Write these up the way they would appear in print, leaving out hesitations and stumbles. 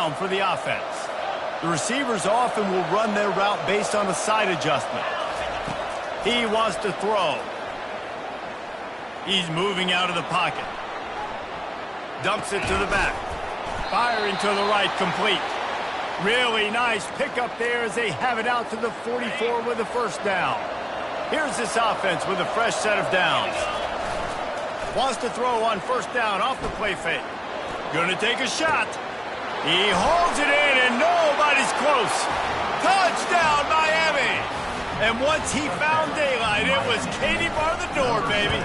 down for the offense. The receivers often will run their route based on a side adjustment. He wants to throw. He's moving out of the pocket. Dumps it to the back. Firing to the right, complete. Really nice pickup there as they have it out to the 44 with a first down. Here's this offense with a fresh set of downs. Wants to throw on first down off the play fake. Gonna take a shot. He holds it in and nobody's close. Touchdown, Miami! And once he found daylight, it was Katie bar the door, baby.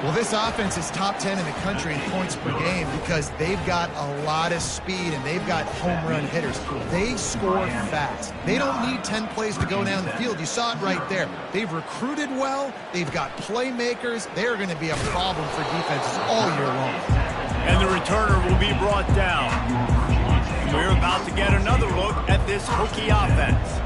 Well, this offense is top 10 in the country in points per game because they've got a lot of speed and they've got home run hitters. They score fast. They don't need 10 plays to go down the field. You saw it right there. They've recruited well. They've got playmakers. They're going to be a problem for defenses all year long. And the returner will be brought down. We're about to get another look at this Hokie offense.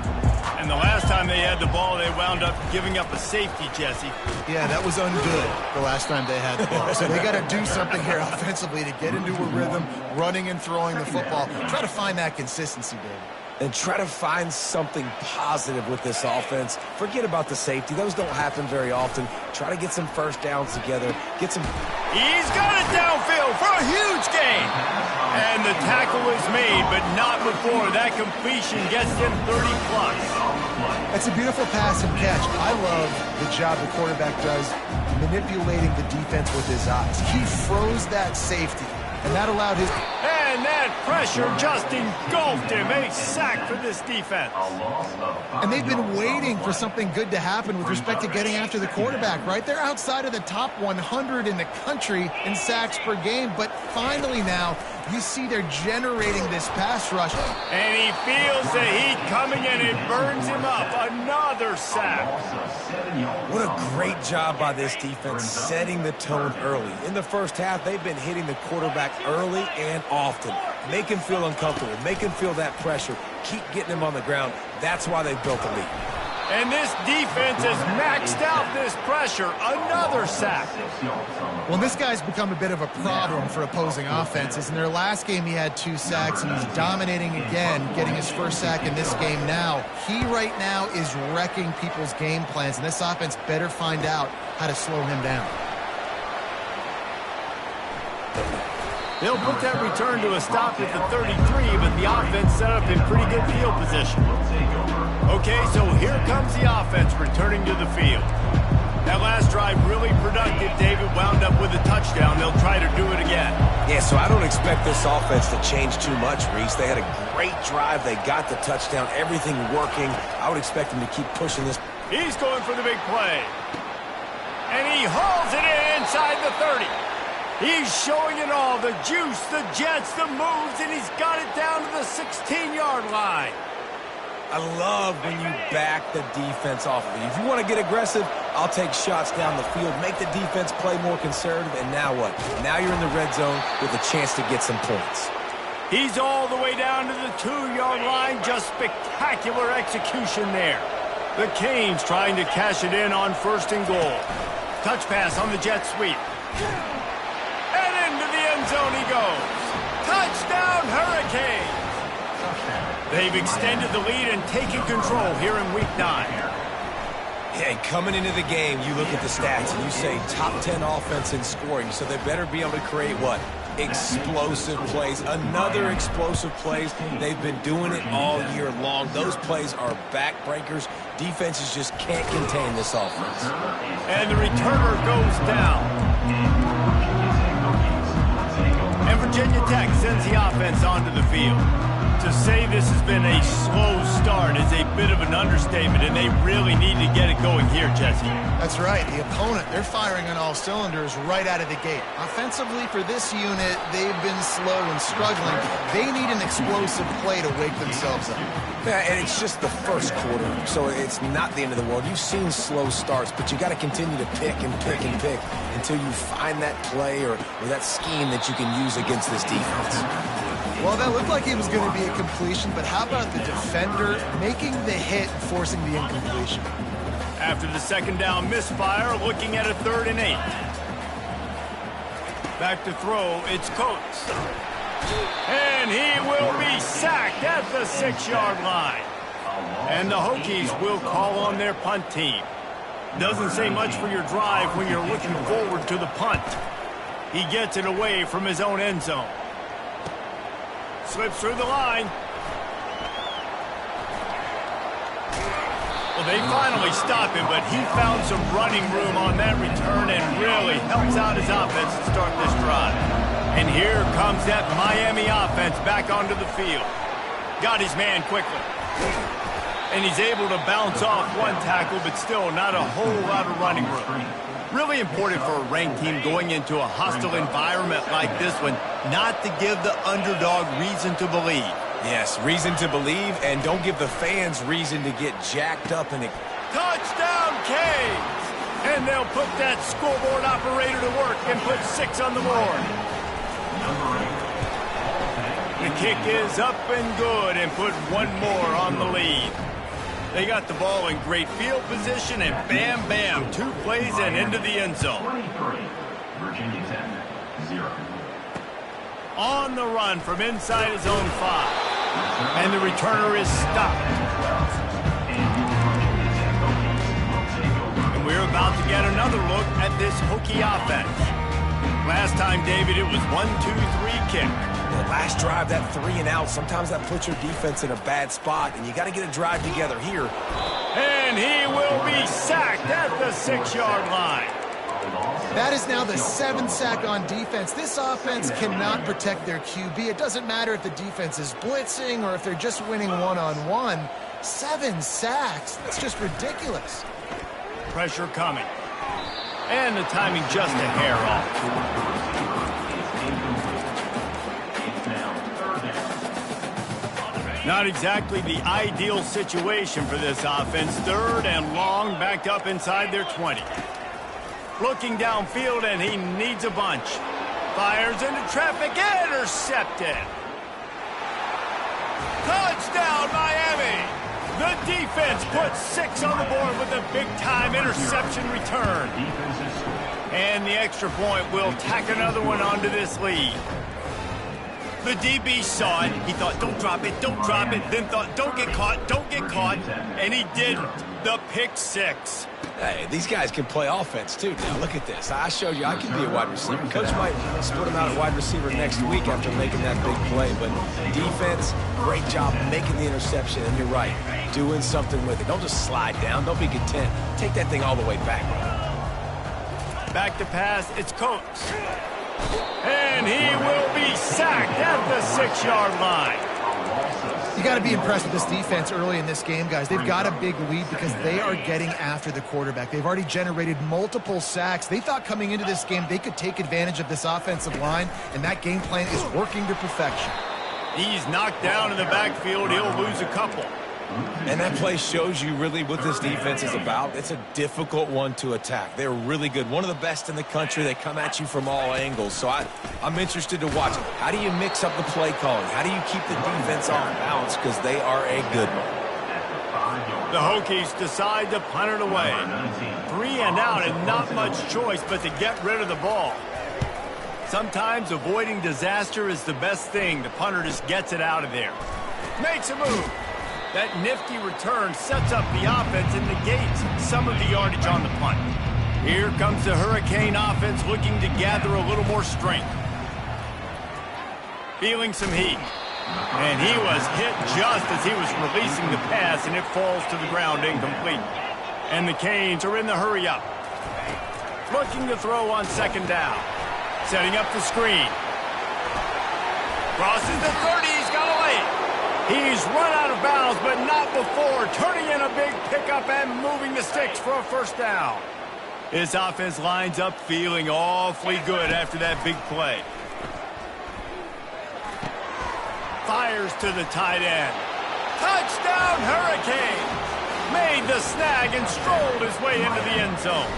And the last time they had the ball, they wound up giving up a safety, Jesse. Yeah, that was ungood the last time they had the ball. So they got to do something here offensively to get into a rhythm, running and throwing the football. Try to find that consistency, baby. And try to find something positive with this offense. Forget about the safety. Those don't happen very often. Try to get some first downs together. Get some... He's got it downfield for a huge gain. And the tackle is made, but not before that completion gets him 30-plus. It's a beautiful pass and catch. I love the job the quarterback does manipulating the defense with his eyes. He froze that safety, and that allowed his... And that pressure just engulfed him. A sack for this defense. And they've been waiting for something good to happen with respect to getting after the quarterback, right? They're outside of the top 100 in the country in sacks per game, but finally now you see they're generating this pass rush. And he feels the heat coming and it burns him up. Another sack. What a great job by this defense setting the tone early. In the first half, they've been hitting the quarterback early and often. Make him feel uncomfortable. Make him feel that pressure. Keep getting him on the ground. That's why they built the lead. And this defense has maxed out this pressure. Another sack. Well, this guy's become a bit of a problem for opposing offenses. In their last game, he had 2 sacks, and he's dominating again, getting his first sack in this game now. He right now is wrecking people's game plans, and this offense better find out how to slow him down. They'll put that return to a stop at the 33, but the offense set up in pretty good field position. Okay, so here comes the offense returning to the field. That last drive really productive. David wound up with a touchdown. They'll try to do it again. Yeah, so I don't expect this offense to change too much, Reese. They had a great drive. They got the touchdown. Everything working. I would expect them to keep pushing this. He's going for the big play. And he hauls it in inside the 30. He's showing it all. The juice, the jets, the moves, and he's got it down to the 16-yard line. I love when you back the defense off of you. If you want to get aggressive, I'll take shots down the field, make the defense play more conservative, and now what? Now you're in the red zone with a chance to get some points. He's all the way down to the 2-yard line. Just spectacular execution there. The Canes trying to cash it in on 1st and goal. Touch pass on the jet sweep. And into the end zone he goes. Touchdown, Hurricanes! They've extended the lead and taken control here in Week 9. Yeah, coming into the game, you look at the stats and you say top 10 offense in scoring, so they better be able to create what? Explosive plays. Another explosive plays. They've been doing it all year long. Those plays are backbreakers. Defenses just can't contain this offense. And the returner goes down. And Virginia Tech sends the offense onto the field. To say this has been a slow start is a bit of an understatement, and they really need to get it going here, Jesse. That's right. The opponent, they're firing on all cylinders right out of the gate. Offensively, for this unit, they've been slow and struggling. They need an explosive play to wake themselves up. Yeah, and it's just the first quarter, so it's not the end of the world. You've seen slow starts, but you got to continue to pick and pick and pick until you find that play or that scheme that you can use against this defense. Well, that looked like it was going to be a completion, but how about the defender making the hit and forcing the incompletion? After the second down misfire, looking at a 3rd and 8. Back to throw, it's Coates. And sacked at the 6-yard line. And the Hokies will call on their punt team. Doesn't say much for your drive when you're looking forward to the punt. He gets it away from his own end zone. Slips through the line. Well, they finally stop him, but he found some running room on that return and really helps out his offense to start this drive. And here comes that Miami offense back onto the field. Got his man quickly. And he's able to bounce off one tackle, but still not a whole lot of running room. Really important for a ranked team going into a hostile environment like this one, not to give the underdog reason to believe. Yes, reason to believe, and don't give the fans reason to get jacked up and... Touchdown, Canes! And they'll put that scoreboard operator to work and put 6 on the board. The kick is up and good and put one more on the lead. They got the ball in great field position, and bam, bam, 2 plays and into the end zone. Virginia Tech, 0. On the run from inside his own 5. And the returner is stopped. And we're about to get another look at this Hokie offense. Last time, David, it was 1-2-3 kick. The last drive, that 3 and out, sometimes that puts your defense in a bad spot, and you got to get a drive together here. And he will be sacked at the 6-yard line. That is now the 7th sack on defense. This offense cannot protect their QB. It doesn't matter if the defense is blitzing or if they're just winning one-on-one. 7 sacks, that's just ridiculous. Pressure coming. And the timing just a hair off. Not exactly the ideal situation for this offense. 3rd and long, backed up inside their 20. Looking downfield, and he needs a bunch. Fires into traffic, intercepted. Touchdown, Miami! The defense puts 6 on the board with a big-time interception return. And the extra point will tack another one onto this lead. The DB saw it. He thought, don't drop it, then thought, don't get caught, and he didn't. The pick 6. Hey, these guys can play offense, too. Now, look at this. I showed you I can be a wide receiver. Coach might split him out at wide receiver next week after making that big play. But defense, great job making the interception. And you're right, doing something with it. Don't just slide down. Don't be content. Take that thing all the way back. Back to pass. It's Coates. And he will be sacked at the 6-yard line. You got to be impressed with this defense early in this game, guys. They've got a big lead because they are getting after the quarterback. They've already generated multiple sacks. They thought coming into this game they could take advantage of this offensive line, and that game plan is working to perfection. He's knocked down in the backfield. He'll lose a couple. And that play shows you really what this defense is about. It's a difficult one to attack. They're really good. One of the best in the country. They come at you from all angles. So I'm interested to watch it. How do you mix up the play calling? How do you keep the defense off balance? Because they are a good one. The Hokies decide to punt it away. 3 and out and not much choice but to get rid of the ball. Sometimes avoiding disaster is the best thing. The punter just gets it out of there. Makes a move. That nifty return sets up the offense and negates some of the yardage on the punt. Here comes the Hurricane offense looking to gather a little more strength. Feeling some heat. And he was hit just as he was releasing the pass, and it falls to the ground incomplete. And the Canes are in the hurry-up. Looking to throw on 2nd down. Setting up the screen. Crosses the 30, he's got a lane. He's run out of bounds, but not before turning in a big pickup and moving the sticks for a 1st down. His offense lines up feeling awfully good after that big play. Fires to the tight end. Touchdown, Hurricane! Made the snag and strolled his way into the end zone.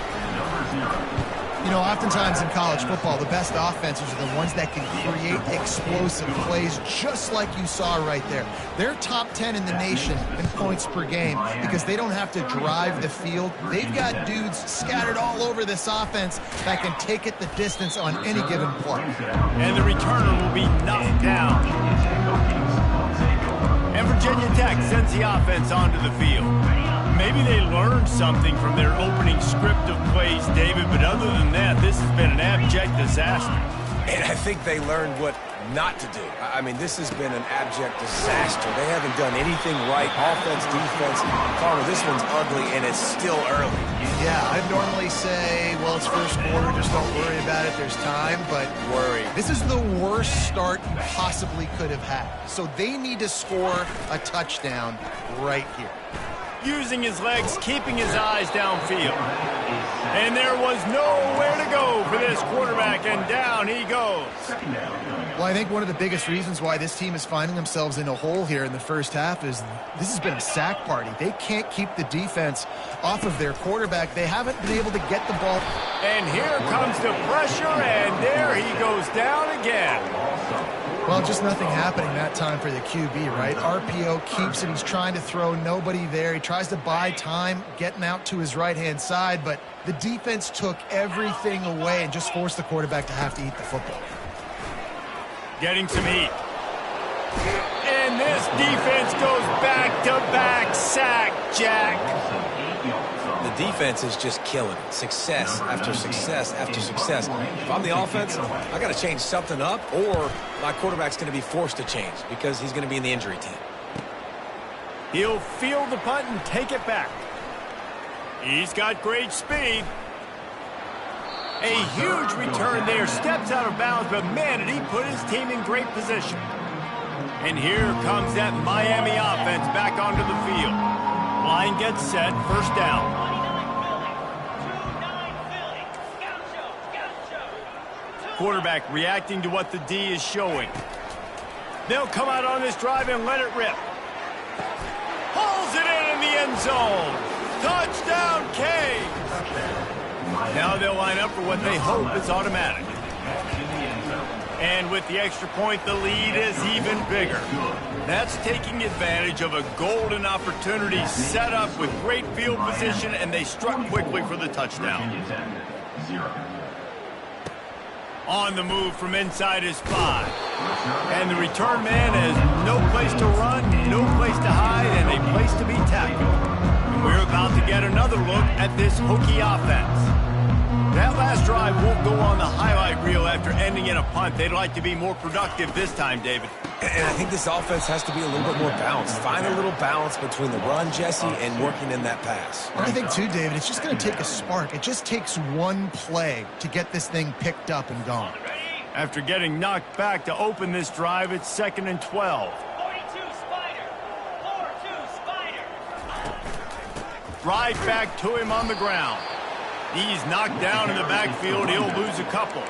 You know, oftentimes in college football, the best offenses are the ones that can create explosive plays, just like you saw right there. They're top 10 in the nation in points per game because they don't have to drive the field. They've got dudes scattered all over this offense that can take it the distance on any given play. And the returner will be knocked down. quarterback sends the offense onto the field. Maybe they learned something from their opening script of plays, David, but other than that, this has been an abject disaster. And I think they learned what not to do. I mean, this has been an abject disaster. They haven't done anything right. Offense, defense. Carter, this one's ugly, and it's still early. Yeah, I'd normally say, well, it's first quarter, just don't worry about it, there's time, but Worry. this is the worst start you possibly could have had. So they need to score a touchdown right here. Using his legs, keeping his eyes downfield. And there was nowhere to go for this quarterback, and down he goes. Well, I think one of the biggest reasons why this team is finding themselves in a hole here in the first half is this has been a sack party. They can't keep the defense off of their quarterback. They haven't been able to get the ball. And here comes the pressure, and there he goes down again. Well, just nothing happening that time for the QB, right? RPO keeps it. He's trying to throw, nobody there. He tries to buy time, getting out to his right-hand side, but the defense took everything away and just forced the quarterback to have to eat the football. Getting some heat. And this defense goes back-to-back sack, Jack. The defense is just killing it. Success after success after success. If I'm the offense, I got to change something up, or my quarterback's going to be forced to change because he's going to be in the injury team. He'll field the punt and take it back. He's got great speed. A huge return there. Steps out of bounds, but man, did he put his team in great position. And here comes that Miami offense back onto the field. Line gets set, first down. Quarterback reacting to what the D is showing. They'll come out on this drive and let it rip. Pulls it in the end zone. Touchdown, K. Now they'll line up for what they hope is automatic. And with the extra point, the lead is even bigger. That's taking advantage of a golden opportunity set up with great field position, and they struck quickly for the touchdown. On the move from inside his 5. And the return man has no place to run, no place to hide, and a place to be tackled. And we're about to get another look at this Hokie offense. That last drive won't go on the highlight reel after ending in a punt. They'd like to be more productive this time, David. And I think this offense has to be a little bit more balanced. Find a little balance between the run, Jesse, and working in that pass. And I think, too, David, it's just going to take a spark. It just takes one play to get this thing picked up and gone. After getting knocked back to open this drive, it's 2nd and 12. 42 Spider. 4-2 Spider. Right back to him on the ground. He's knocked down in the backfield. He'll lose a couple.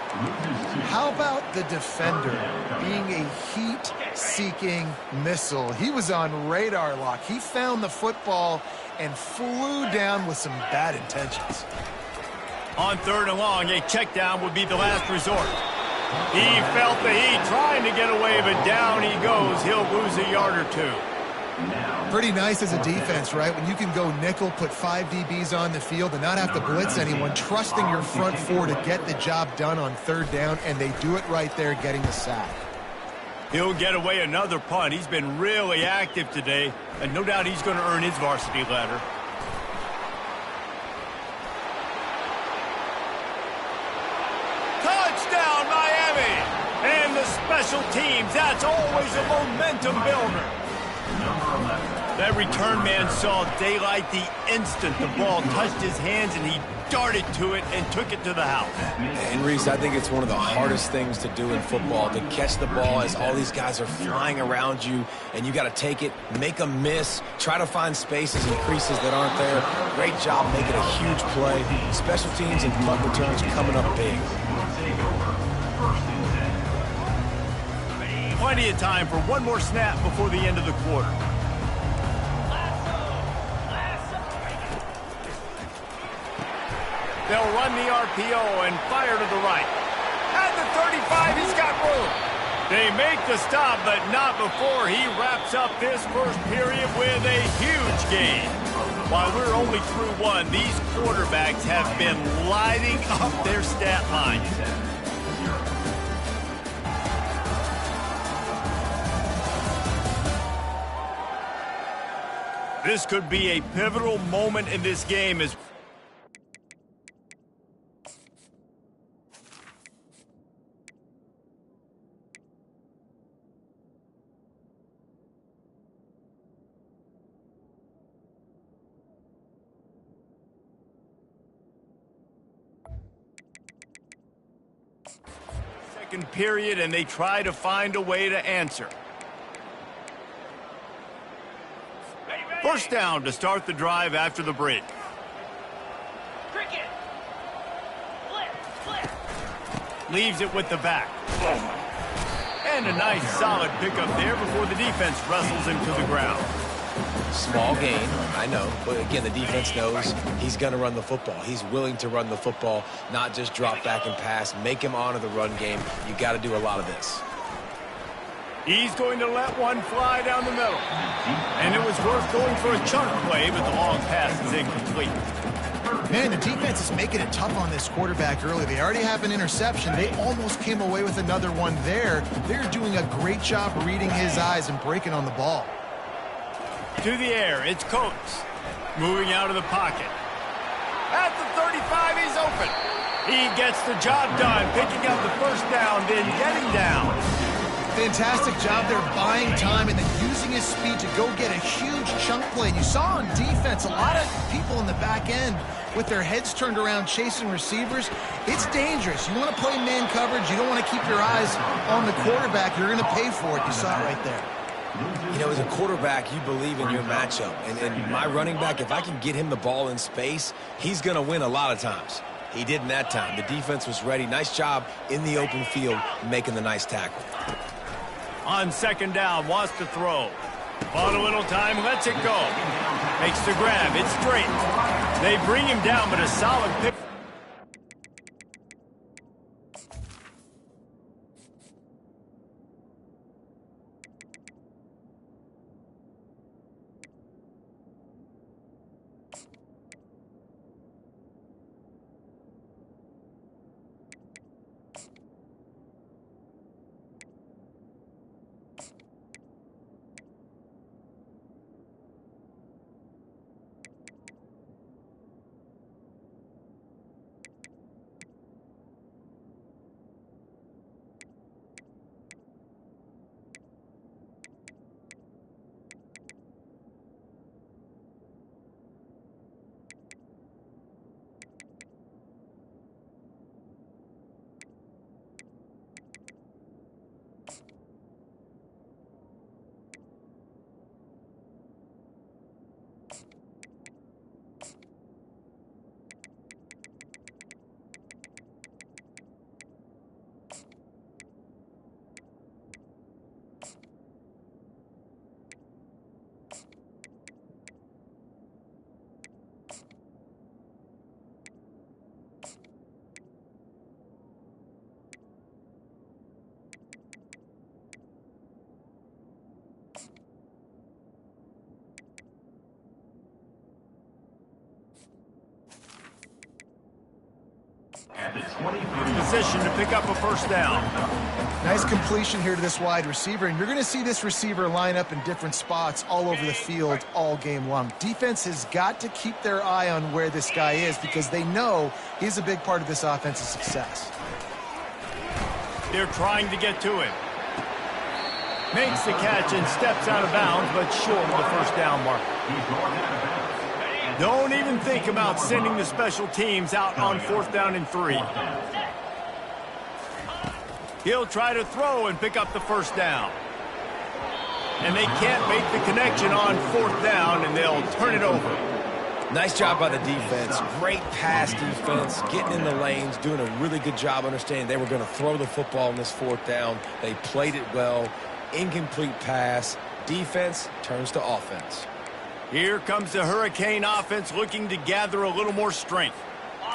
How about the defender being a heat-seeking missile? He was on radar lock. He found the football and flew down with some bad intentions. On 3rd and long, a check down would be the last resort. He felt the heat trying to get away, but down he goes. He'll lose a yard or two. Pretty nice as a defense, right? When you can go nickel, put 5 DBs on the field and not have to blitz anyone, trusting your front 4 to get the job done on 3rd down, and they do it right there, getting the sack. He'll get away another punt. He's been really active today, and no doubt he's going to earn his varsity letter. Touchdown, Miami! And the special teams, that's always a momentum builder. That return man saw daylight the instant the ball touched his hands, and he darted to it and took it to the house. And Reese, I think it's one of the hardest things to do in football, to catch the ball as all these guys are flying around you, and you got to take it, make a miss, try to find spaces and creases that aren't there. Great job making a huge play. Special teams and punt returns coming up big. Plenty of time for one more snap before the end of the quarter. They'll run the RPO and fire to the right. At the 35, he's got room. They make the stop, but not before he wraps up this first period with a huge gain. While we're only through one, these quarterbacks have been lighting up their stat lines. This could be a pivotal moment in this game as second period, and they try to find a way to answer. First down to start the drive after the break. Cricket. Flip. Leaves it with the back. And a nice solid pickup there before the defense wrestles him to the ground. Small gain, I know, but again, the defense knows he's going to run the football. He's willing to run the football, not just drop back and pass, make him honor the run game. You got to do a lot of this. He's going to let one fly down the middle. And it was worth going for a chunk play, but the long pass is incomplete. Man, the defense is making it tough on this quarterback early. They already have an interception. They almost came away with another one there. They're doing a great job reading his eyes and breaking on the ball. To the air, it's Coates. Moving out of the pocket. At the 35, he's open. He gets the job done, picking up the first down, then getting down. Fantastic job there buying time and then using his speed to go get a huge chunk play. And you saw on defense a lot of people in the back end with their heads turned around chasing receivers. It's dangerous. You want to play man coverage. You don't want to keep your eyes on the quarterback. You're going to pay for it. You saw it right there. You know, as a quarterback, you believe in your matchup. And my running back, if I can get him the ball in space, he's going to win a lot of times. He didn't that time. The defense was ready. Nice job in the open field making the nice tackle. On second down, wants to throw. Bought a little time, lets it go. Makes the grab, it's straight. They bring him down, but a solid pick. At the 23. Position to pick up a first down. Nice completion here to this wide receiver, and you're going to see this receiver line up in different spots all over the field all game long. Defense has got to keep their eye on where this guy is because they know he's a big part of this offense's success. They're trying to get to him. Makes the catch and steps out of bounds, but short of the first down marker. Don't even think about sending the special teams out on fourth down and 3. He'll try to throw and pick up the first down. And they can't make the connection on fourth down, and they'll turn it over. Nice job by the defense. Great pass defense, getting in the lanes, doing a really good job understanding they were going to throw the football on this fourth down. They played it well. Incomplete pass. Defense turns to offense. Here comes the Hurricane offense looking to gather a little more strength.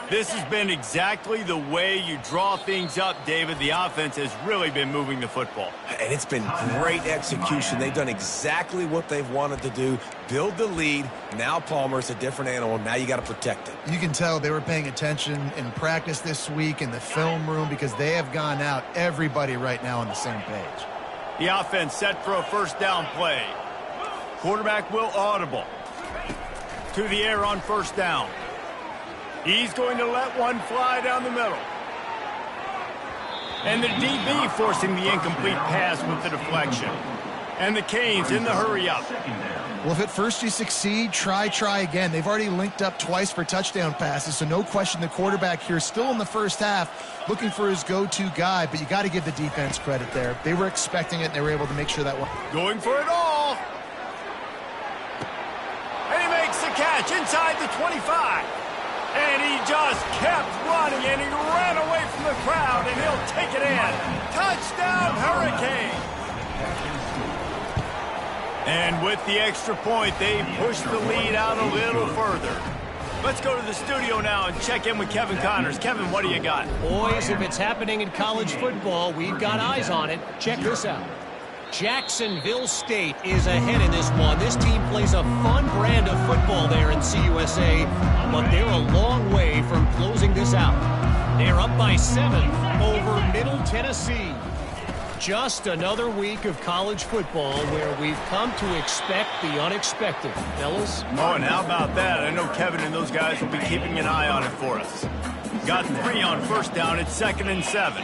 This has been exactly the way you draw things up, David. The offense has really been moving the football. And it's been great execution. They've done exactly what they've wanted to do. Build the lead. Now Palmer's a different animal. Now you got to protect it. You can tell they were paying attention in practice this week in the film room because they have gone out, everybody right now on the same page. The offense set for a first down play. Quarterback will audible. to the air on first down. He's going to let one fly down the middle. And the DB forcing the incomplete pass with the deflection. And the Canes in the hurry-up. Well, if at first you succeed, try again. They've already linked up twice for touchdown passes, so no question the quarterback here still in the first half looking for his go-to guy, but you got to give the defense credit there. They were expecting it, and they were able to make sure that one. Going for it all. And he makes the catch inside the 25. And he just kept running, and he ran away from the crowd, and he'll take it in. Touchdown, Hurricane! And with the extra point, they push the lead out a little further. Let's go to the studio now and check in with Kevin Connors. Kevin, what do you got? Boys, if it's happening in college football, we've got eyes on it. Check this out. Jacksonville State is ahead in this one. This team plays a fun brand of football there in CUSA, but they're a long way from closing this out. They're up by 7 over Middle Tennessee. Just another week of college football where we've come to expect the unexpected. Fellas? Oh, and how about that? I know Kevin and those guys will be keeping an eye on it for us. Got 3 on first down. It's 2nd and 7.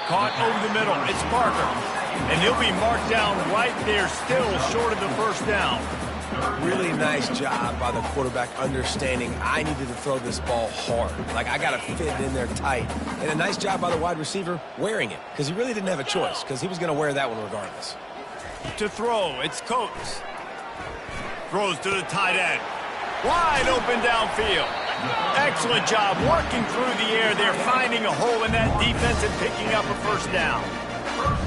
Caught over the middle. It's Parker. And he'll be marked down right there, still short of the first down. Really nice job by the quarterback understanding I needed to throw this ball hard. Like, I got to fit it in there tight. And a nice job by the wide receiver wearing it, because he really didn't have a choice, because he was going to wear that one regardless. To throw, it's Coates. Throws to the tight end. Wide open downfield. Excellent job working through the air there, finding a hole in that defense and picking up a first down.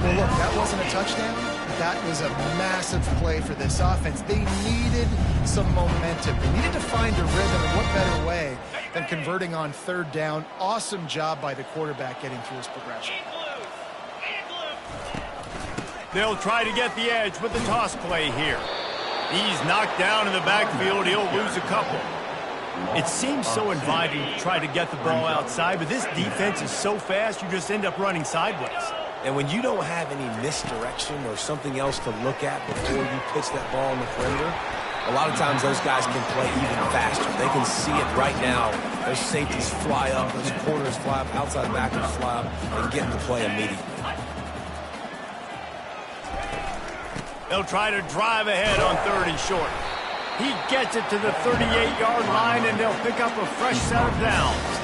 Well, look, that wasn't a touchdown. That was a massive play for this offense. They needed some momentum. They needed to find a rhythm, and what better way than converting on 3rd down. Awesome job by the quarterback getting through his progression. They'll try to get the edge with the toss play here. He's knocked down in the backfield. He'll lose a couple. It seems so inviting to try to get the ball outside, but this defense is so fast, you just end up running sideways. And when you don't have any misdirection or something else to look at before you pitch that ball on the perimeter, a lot of times those guys can play even faster. They can see it right now. Those safeties fly up, those corners fly up, outside backers fly up, and get the play immediately. They'll try to drive ahead on 3rd and short. He gets it to the 38-yard line, and they'll pick up a fresh set of downs.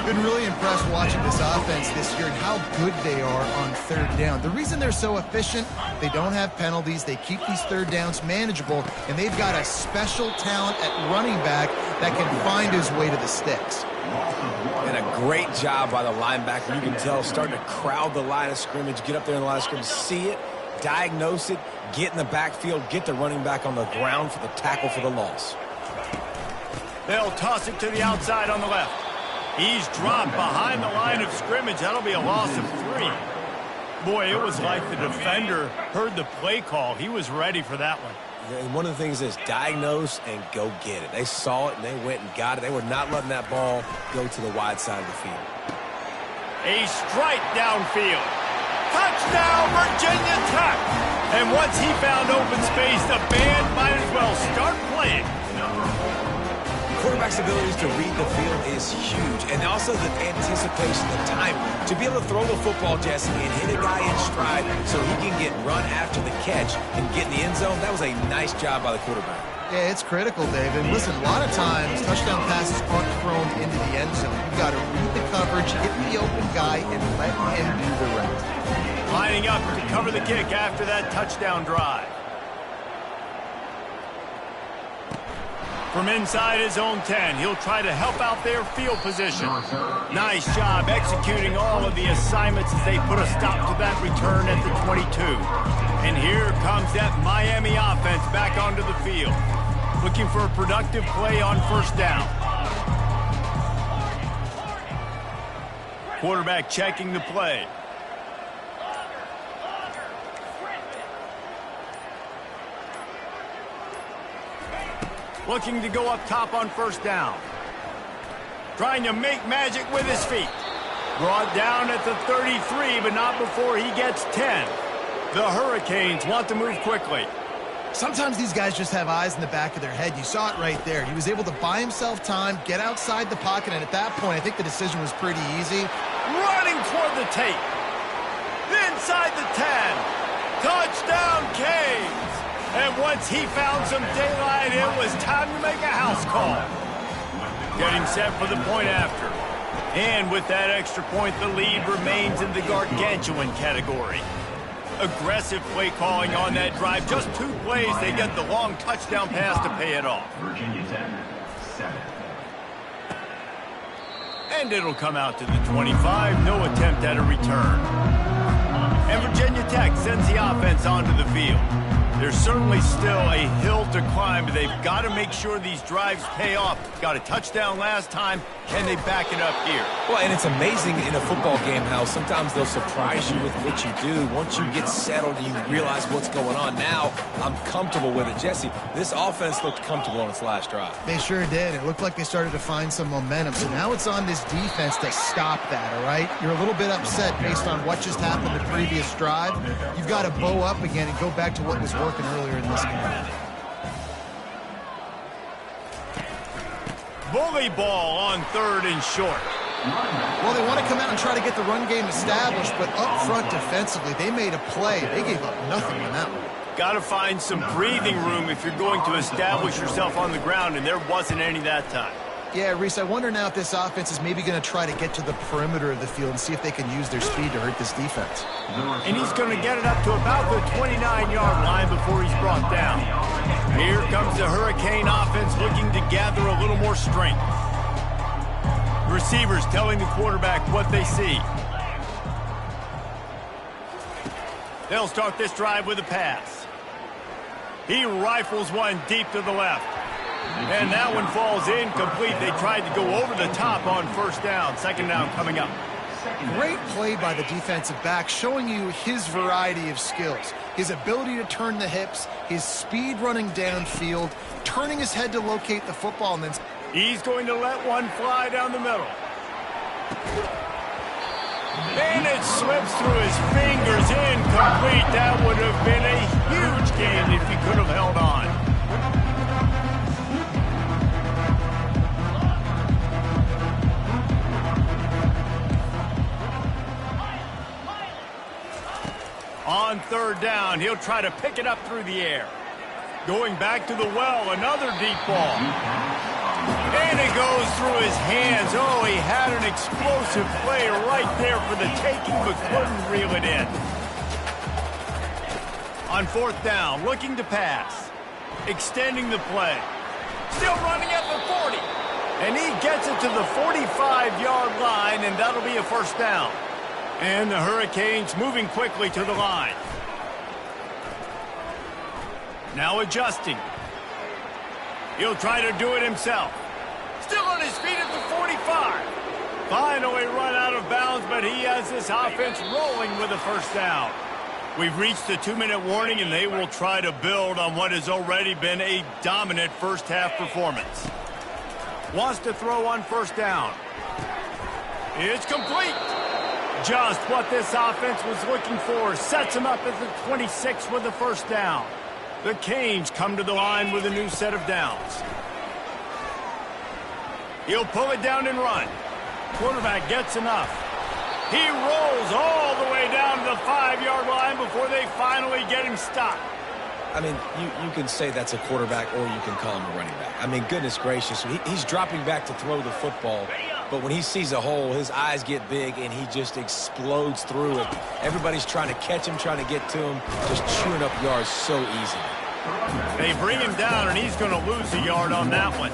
Been really impressed watching this offense this year and how good they are on 3rd down. The reason they're so efficient, they don't have penalties, they keep these 3rd downs manageable, and they've got a special talent at running back that can find his way to the sticks. And a great job by the linebacker. You can tell starting to crowd the line of scrimmage, get up there in the line of scrimmage, see it, diagnose it, get in the backfield, get the running back on the ground for the tackle for the loss. They'll toss it to the outside on the left. He's dropped behind the line of scrimmage. That'll be a loss of 3. Boy, it was like the defender heard the play call. He was ready for that one. And one of the things is diagnose and go get it. They saw it and they went and got it. They were not letting that ball go to the wide side of the field. A strike downfield. Touchdown, Virginia Tech. And once he found open space, the band might as well start playing. Quarterback's abilities to read the field is huge, and also the anticipation, the time to be able to throw the football, Jesse, and hit a guy in stride so he can get run after the catch and get in the end zone. That was a nice job by the quarterback. Yeah, it's critical, Dave. And listen, a lot of times touchdown passes aren't thrown into the end zone. You've got to read the coverage, hit the open guy, and let him do the rest. Lining up to cover the kick after that touchdown drive. From inside his own 10, he'll try to help out their field position. Nice job executing all of the assignments as they put a stop to that return at the 22. And here comes that Miami offense back onto the field, looking for a productive play on first down. Quarterback checking the play. Looking to go up top on first down. Trying to make magic with his feet. Brought down at the 33, but not before he gets 10. The Hurricanes want to move quickly. Sometimes these guys just have eyes in the back of their head. You saw it right there. He was able to buy himself time, get outside the pocket, and at that point, I think the decision was pretty easy. Running toward the tape. Inside the 10. Touchdown, Canes. And once he found some daylight, it was time to make a house call. Getting set for the point after. And with that extra point, the lead remains in the gargantuan category. Aggressive play calling on that drive. Just 2 plays, they get the long touchdown pass to pay it off. Virginia Tech, 7. And it'll come out to the 25. No attempt at a return. And Virginia Tech sends the offense onto the field. There's certainly still a hill to climb, but they've got to make sure these drives pay off. Got a touchdown last time. Can they back it up here? Well, and it's amazing in a football game how sometimes they'll surprise you with what you do. Once you get settled, you realize what's going on. Now, I'm comfortable with it. Jesse, this offense looked comfortable on its last drive. They sure did. It looked like they started to find some momentum. So now it's on this defense to stop that, all right? You're a little bit upset based on what just happened the previous drive. You've got to bow up again and go back to what was working earlier in this game. Bully ball on 3rd and short. Well, they want to come out and try to get the run game established, but up front defensively, they made a play. They gave up nothing on that one. Got to find some breathing room if you're going to establish yourself on the ground, and there wasn't any that time. Yeah, Reese, I wonder now if this offense is maybe going to try to get to the perimeter of the field and see if they can use their speed to hurt this defense. And he's going to get it up to about the 29-yard line before he's brought down. Here comes the Hurricane offense looking to gather a little more strength. Receivers telling the quarterback what they see. They'll start this drive with a pass. He rifles one deep to the left. And that one falls incomplete. They tried to go over the top on 1st down. 2nd down coming up. Great play by the defensive back, showing you his variety of skills. His ability to turn the hips, his speed running downfield, turning his head to locate the football, and then he's going to let one fly down the middle. And it slips through his fingers, incomplete. That would have been a huge gain if he could have held on. On 3rd down, he'll try to pick it up through the air. Going back to the well, another deep ball. And it goes through his hands. Oh, he had an explosive play right there for the taking, but couldn't reel it in. On 4th down, looking to pass. Extending the play. Still running at the 40. And he gets it to the 45-yard line, and that'll be a 1st down. And the Hurricanes moving quickly to the line. Now adjusting. He'll try to do it himself. Still on his feet at the 45. Finally run out of bounds, but he has this offense rolling with a 1st down. We've reached the 2-minute warning, and they will try to build on what has already been a dominant first-half performance. Wants to throw on 1st down. It's complete. Just what this offense was looking for. Sets him up at the 26 with the 1st down. The Canes come to the line with a new set of downs. He'll pull it down and run. Quarterback gets enough. He rolls all the way down to the 5-yard line before they finally get him stopped. I mean, you can say that's a quarterback or you can call him a running back. I mean, goodness gracious, he's dropping back to throw the football. But when he sees a hole, his eyes get big, and he just explodes through it. Everybody's trying to catch him, trying to get to him, just chewing up yards so easy. They bring him down, and he's going to lose a yard on that one.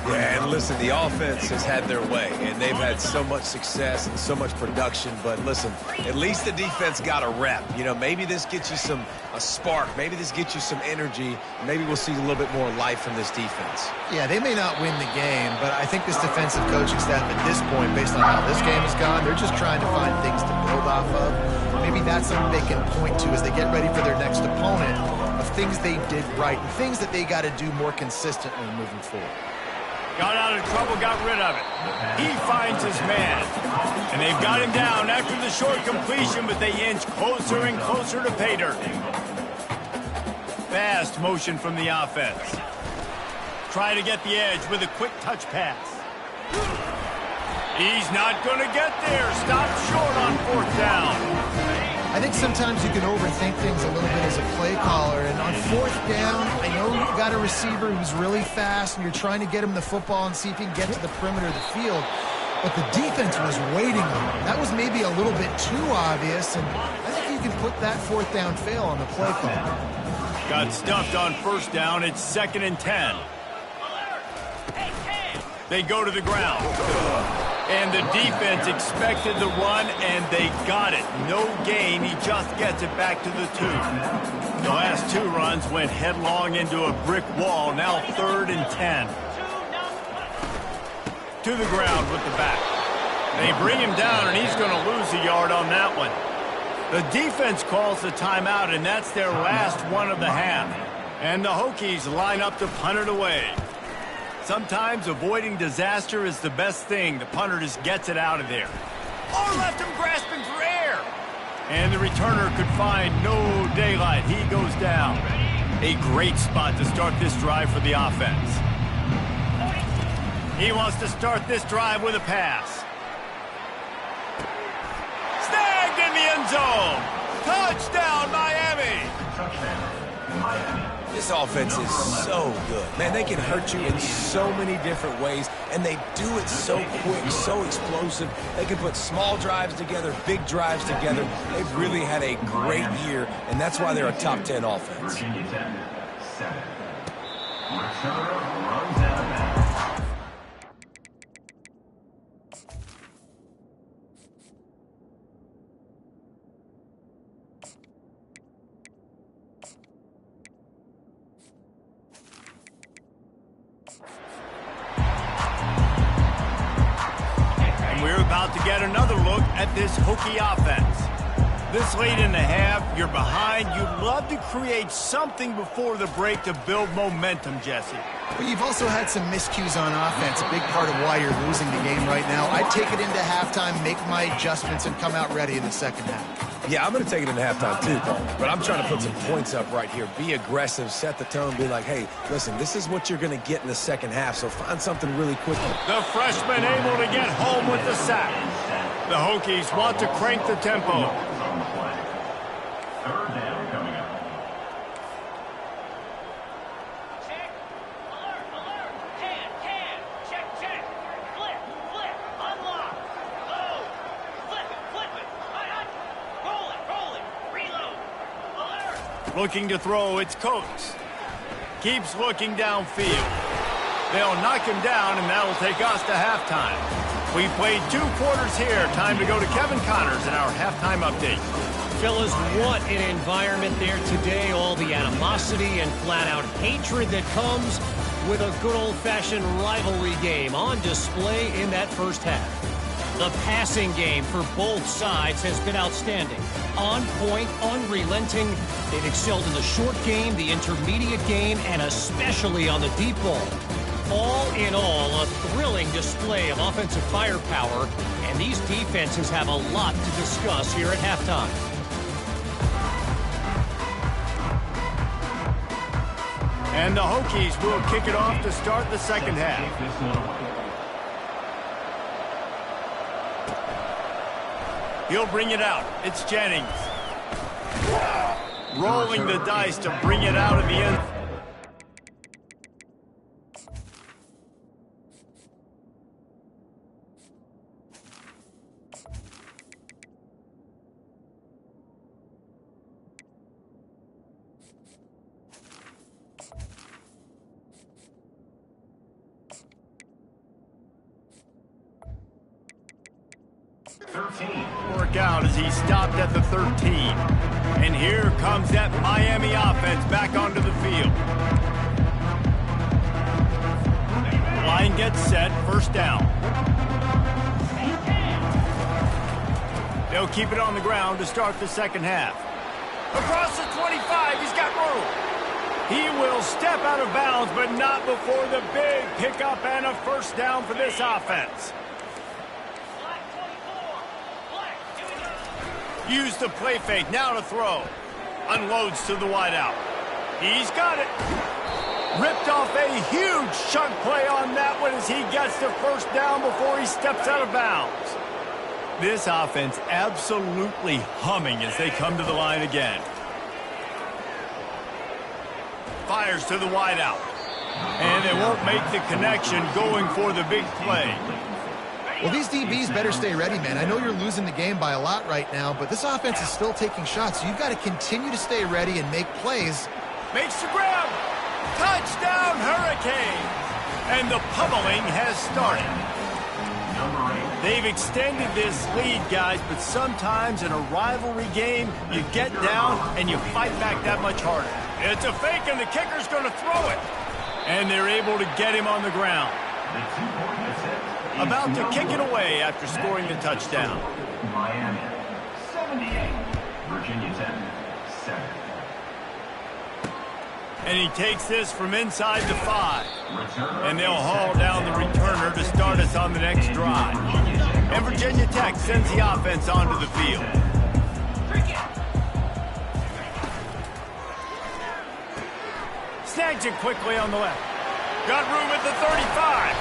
Yeah, and listen, the offense has had their way, and they've had so much success and so much production. But listen, at least the defense got a rep. You know, maybe this gets you a spark. Maybe this gets you some energy. Maybe we'll see a little bit more life from this defense. Yeah, they may not win the game, but I think this defensive coaching staff at this point, based on how this game has gone, they're just trying to find things to build off of. Maybe that's something they can point to as they get ready for their next opponent, of things they did right and things that they got to do more consistently moving forward. Got out of trouble, got rid of it. He finds his man. And they've got him down after the short completion, but they inch closer and closer to pay dirt. Fast motion from the offense. Try to get the edge with a quick touch pass. He's not going to get there. Stop short on 4th down. I think sometimes you can overthink things a little bit as a play caller. And on 4th down, I know you've got a receiver who's really fast, and you're trying to get him the football and see if he can get to the perimeter of the field. But the defense was waiting on him. That was maybe a little bit too obvious, and I think you can put that 4th down fail on the play call. Got stuffed on 1st down. It's 2nd and 10. They go to the ground. And the defense expected the run, and they got it. No gain. He just gets it back to the 2. The last 2 runs went headlong into a brick wall. Now 3rd and 10. To the ground with the back. They bring him down, and he's going to lose a yard on that one. The defense calls the timeout, and that's their last one of the half. And the Hokies line up to punt it away. Sometimes avoiding disaster is the best thing. The punter just gets it out of there. Or left him grasping for air. And the returner could find no daylight. He goes down. A great spot to start this drive for the offense. He wants to start this drive with a pass. Snagged in the end zone. Touchdown, Miami. Touchdown, Miami. This offense is so good. Man, they can hurt you in so many different ways, and they do it so quick, so explosive. They can put small drives together, big drives together. They've really had a great year, and that's why they're a top 10 offense. Virginia Tech, 7. Returner runs out of bounds. About to get another look at this Hokie offense. This late in the half, you're behind. You'd love to create something before the break to build momentum, Jesse. But you've also had some miscues on offense, a big part of why you're losing the game right now. I'd take it into halftime, make my adjustments, and come out ready in the 2nd half. Yeah, I'm going to take it into halftime too, Paul. But I'm trying to put some points up right here. Be aggressive, set the tone, be like, hey, listen, this is what you're going to get in the 2nd half, so find something really quickly. The freshman able to get home with the sack. The Hokies want to crank the tempo. On the play. 3rd down coming up. Check. Alert, alert. Can. Check. Flip, unlock. Load. Flip it. Roll it. Reload. Alert. Looking to throw, it's Coates. Keeps looking downfield. They'll knock him down, and that'll take us to halftime. We played 2 quarters here. Time to go to Kevin Connors in our halftime update. Fellas, what an environment there today. All the animosity and flat-out hatred that comes with a good old-fashioned rivalry game on display in that first half. The passing game for both sides has been outstanding. On point, unrelenting. They've excelled in the short game, the intermediate game, and especially on the deep ball. All in all, a thrilling display of offensive firepower, and these defenses have a lot to discuss here at halftime. And the Hokies will kick it off to start the 2nd half. He'll bring it out. It's Jennings. Rolling the dice to bring it out of the end. Work out as he stopped at the 13. And here comes that Miami offense back onto the field. Line gets set, 1st down. They'll keep it on the ground to start the 2nd half. Across the 25, he's got room. He will step out of bounds, but not before the big pickup and a 1st down for this offense. Use the play fake, now to throw. Unloads to the wideout. He's got it. Ripped off a huge chunk play on that one as he gets the first down before he steps out of bounds. This offense absolutely humming as they come to the line again. Fires to the wideout. And they won't make the connection going for the big play. Well, these DBs better stay ready, man. I know you're losing the game by a lot right now, but this offense is still taking shots. So you've got to continue to stay ready and make plays. Makes the grab. Touchdown, Hurricanes. And the pummeling has started. They've extended this lead, guys, but sometimes in a rivalry game, you get down and you fight back that much harder. It's a fake, and the kicker's going to throw it. And they're able to get him on the ground. About to kick it away after scoring the touchdown. Miami, 78. Virginia Tech, 7. And he takes this from inside the 5. And they'll haul down the returner to start us on the next drive. And Virginia Tech sends the offense onto the field. Snags it quickly on the left. Got room at the 35.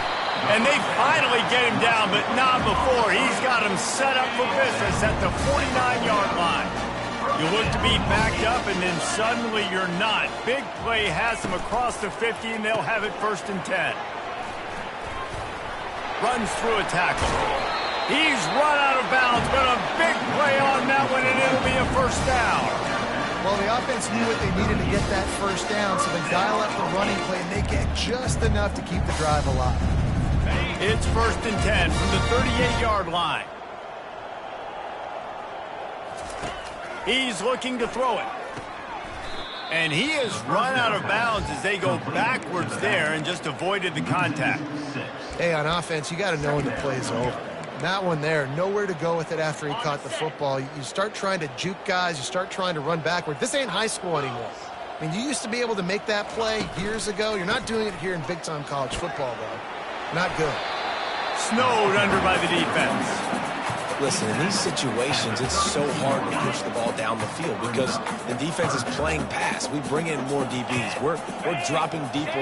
And they finally get him down, but not before. He's got him set up for business at the 49-yard line. You look to be backed up, and then suddenly you're not. Big play has them across the 50, and they'll have it 1st and 10. Runs through a tackle. He's run out of bounds, but a big play on that one, and it'll be a 1st down. Well, the offense knew what they needed to get that 1st down, so they dial up the running play, and they get just enough to keep the drive alive. It's 1st and 10 from the 38-yard line. He's looking to throw it. And he has run out of bounds as they go backwards there and just avoided the contact. Hey, on offense, you got to know when the play's over. That one there, nowhere to go with it after he caught the football. You start trying to juke guys. You start trying to run backward. This ain't high school anymore. I mean, you used to be able to make that play years ago. You're not doing it here in big-time college football, though. Not good. Snowed under by the defense. Listen, in these situations, it's so hard to push the ball down the field because the defense is playing pass. We bring in more DBs. We're dropping deeper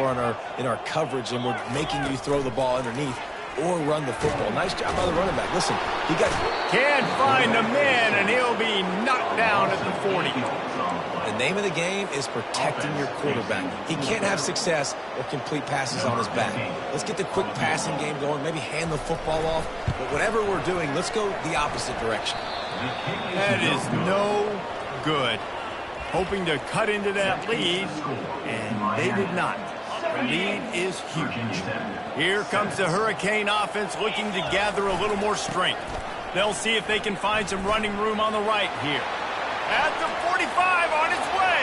in our coverage, and we're making you throw the ball underneath or run the football. Nice job by the running back. Listen, he got... Can't find the man, and he'll be knocked down at the 40. The name of the game is protecting your quarterback. He can't have success or complete passes on his back. Let's get the quick passing game going, maybe hand the football off. But whatever we're doing, let's go the opposite direction. That is no good. Hoping to cut into that lead, and they did not. The lead is huge. Here comes the Hurricane offense looking to gather a little more strength. They'll see if they can find some running room on the right here. At the 45 on its way.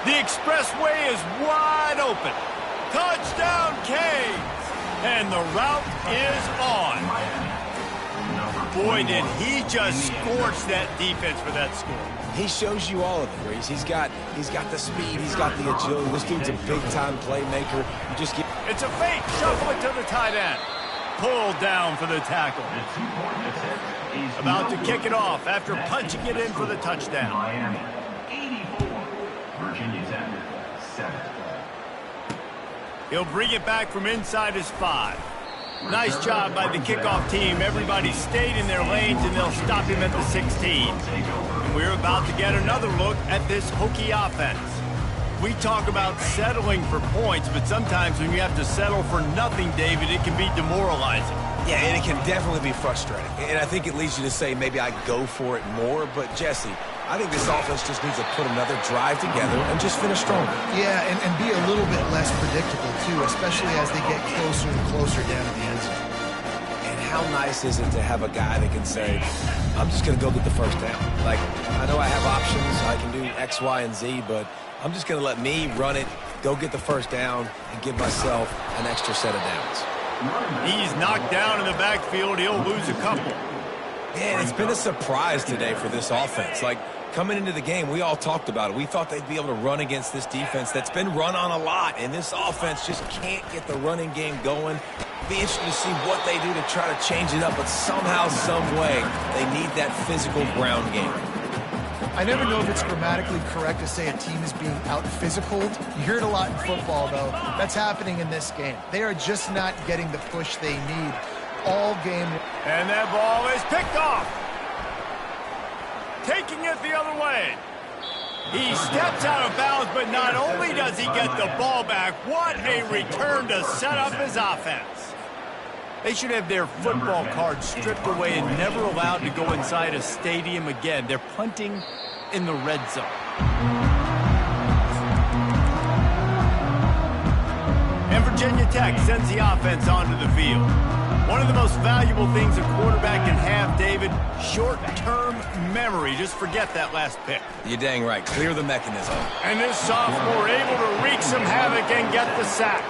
The expressway is wide open. Touchdown, Canes. And the route is on. Boy, did he just scorch that defense for that score. He shows you all of it, Reese. He's got the speed, he's got the agility. This dude's a big-time playmaker. You just get... It's a fake. Shuffle it to the tight end. Pulled down for the tackle. About to kick it off after punching it in for the touchdown. Miami, 84. Virginia Tech, 7. He'll bring it back from inside his 5. Nice job by the kickoff team. Everybody stayed in their lanes, and they'll stop him at the 16. And we're about to get another look at this Hokie offense. We talk about settling for points, but sometimes when you have to settle for nothing, David, it can be demoralizing. Yeah, and it can definitely be frustrating. And I think it leads you to say maybe I go for it more. But, Jesse, I think this offense just needs to put another drive together and just finish stronger. Yeah, and be a little bit less predictable, too, especially as they get closer and closer down to the end zone. And how nice is it to have a guy that can say, I'm just going to go get the 1st down. Like, I know I have options. I can do X, Y, and Z, but I'm just going to let me run it, go get the 1st down, and give myself an extra set of downs. He's knocked down in the backfield. He'll lose a couple. Man, it's been a surprise today for this offense. Like, coming into the game, we all talked about it. We thought they'd be able to run against this defense that's been run on a lot, and this offense just can't get the running game going. Be interesting to see what they do to try to change it up, but somehow, some way, they need that physical ground game. I never know if it's grammatically correct to say a team is being out-physicaled. You hear it a lot in football, though. That's happening in this game. They are just not getting the push they need all game. And that ball is picked off. Taking it the other way. He steps out of bounds, but not only does he get the ball back, what a return to set up his offense. They should have their football cards stripped away and never allowed to go inside a stadium again. They're punting in the red zone. And Virginia Tech sends the offense onto the field. One of the most valuable things a quarterback can have, David, short-term memory. Just forget that last pick. You're dang right. Clear the mechanism. And this sophomore able to wreak some havoc and get the sack.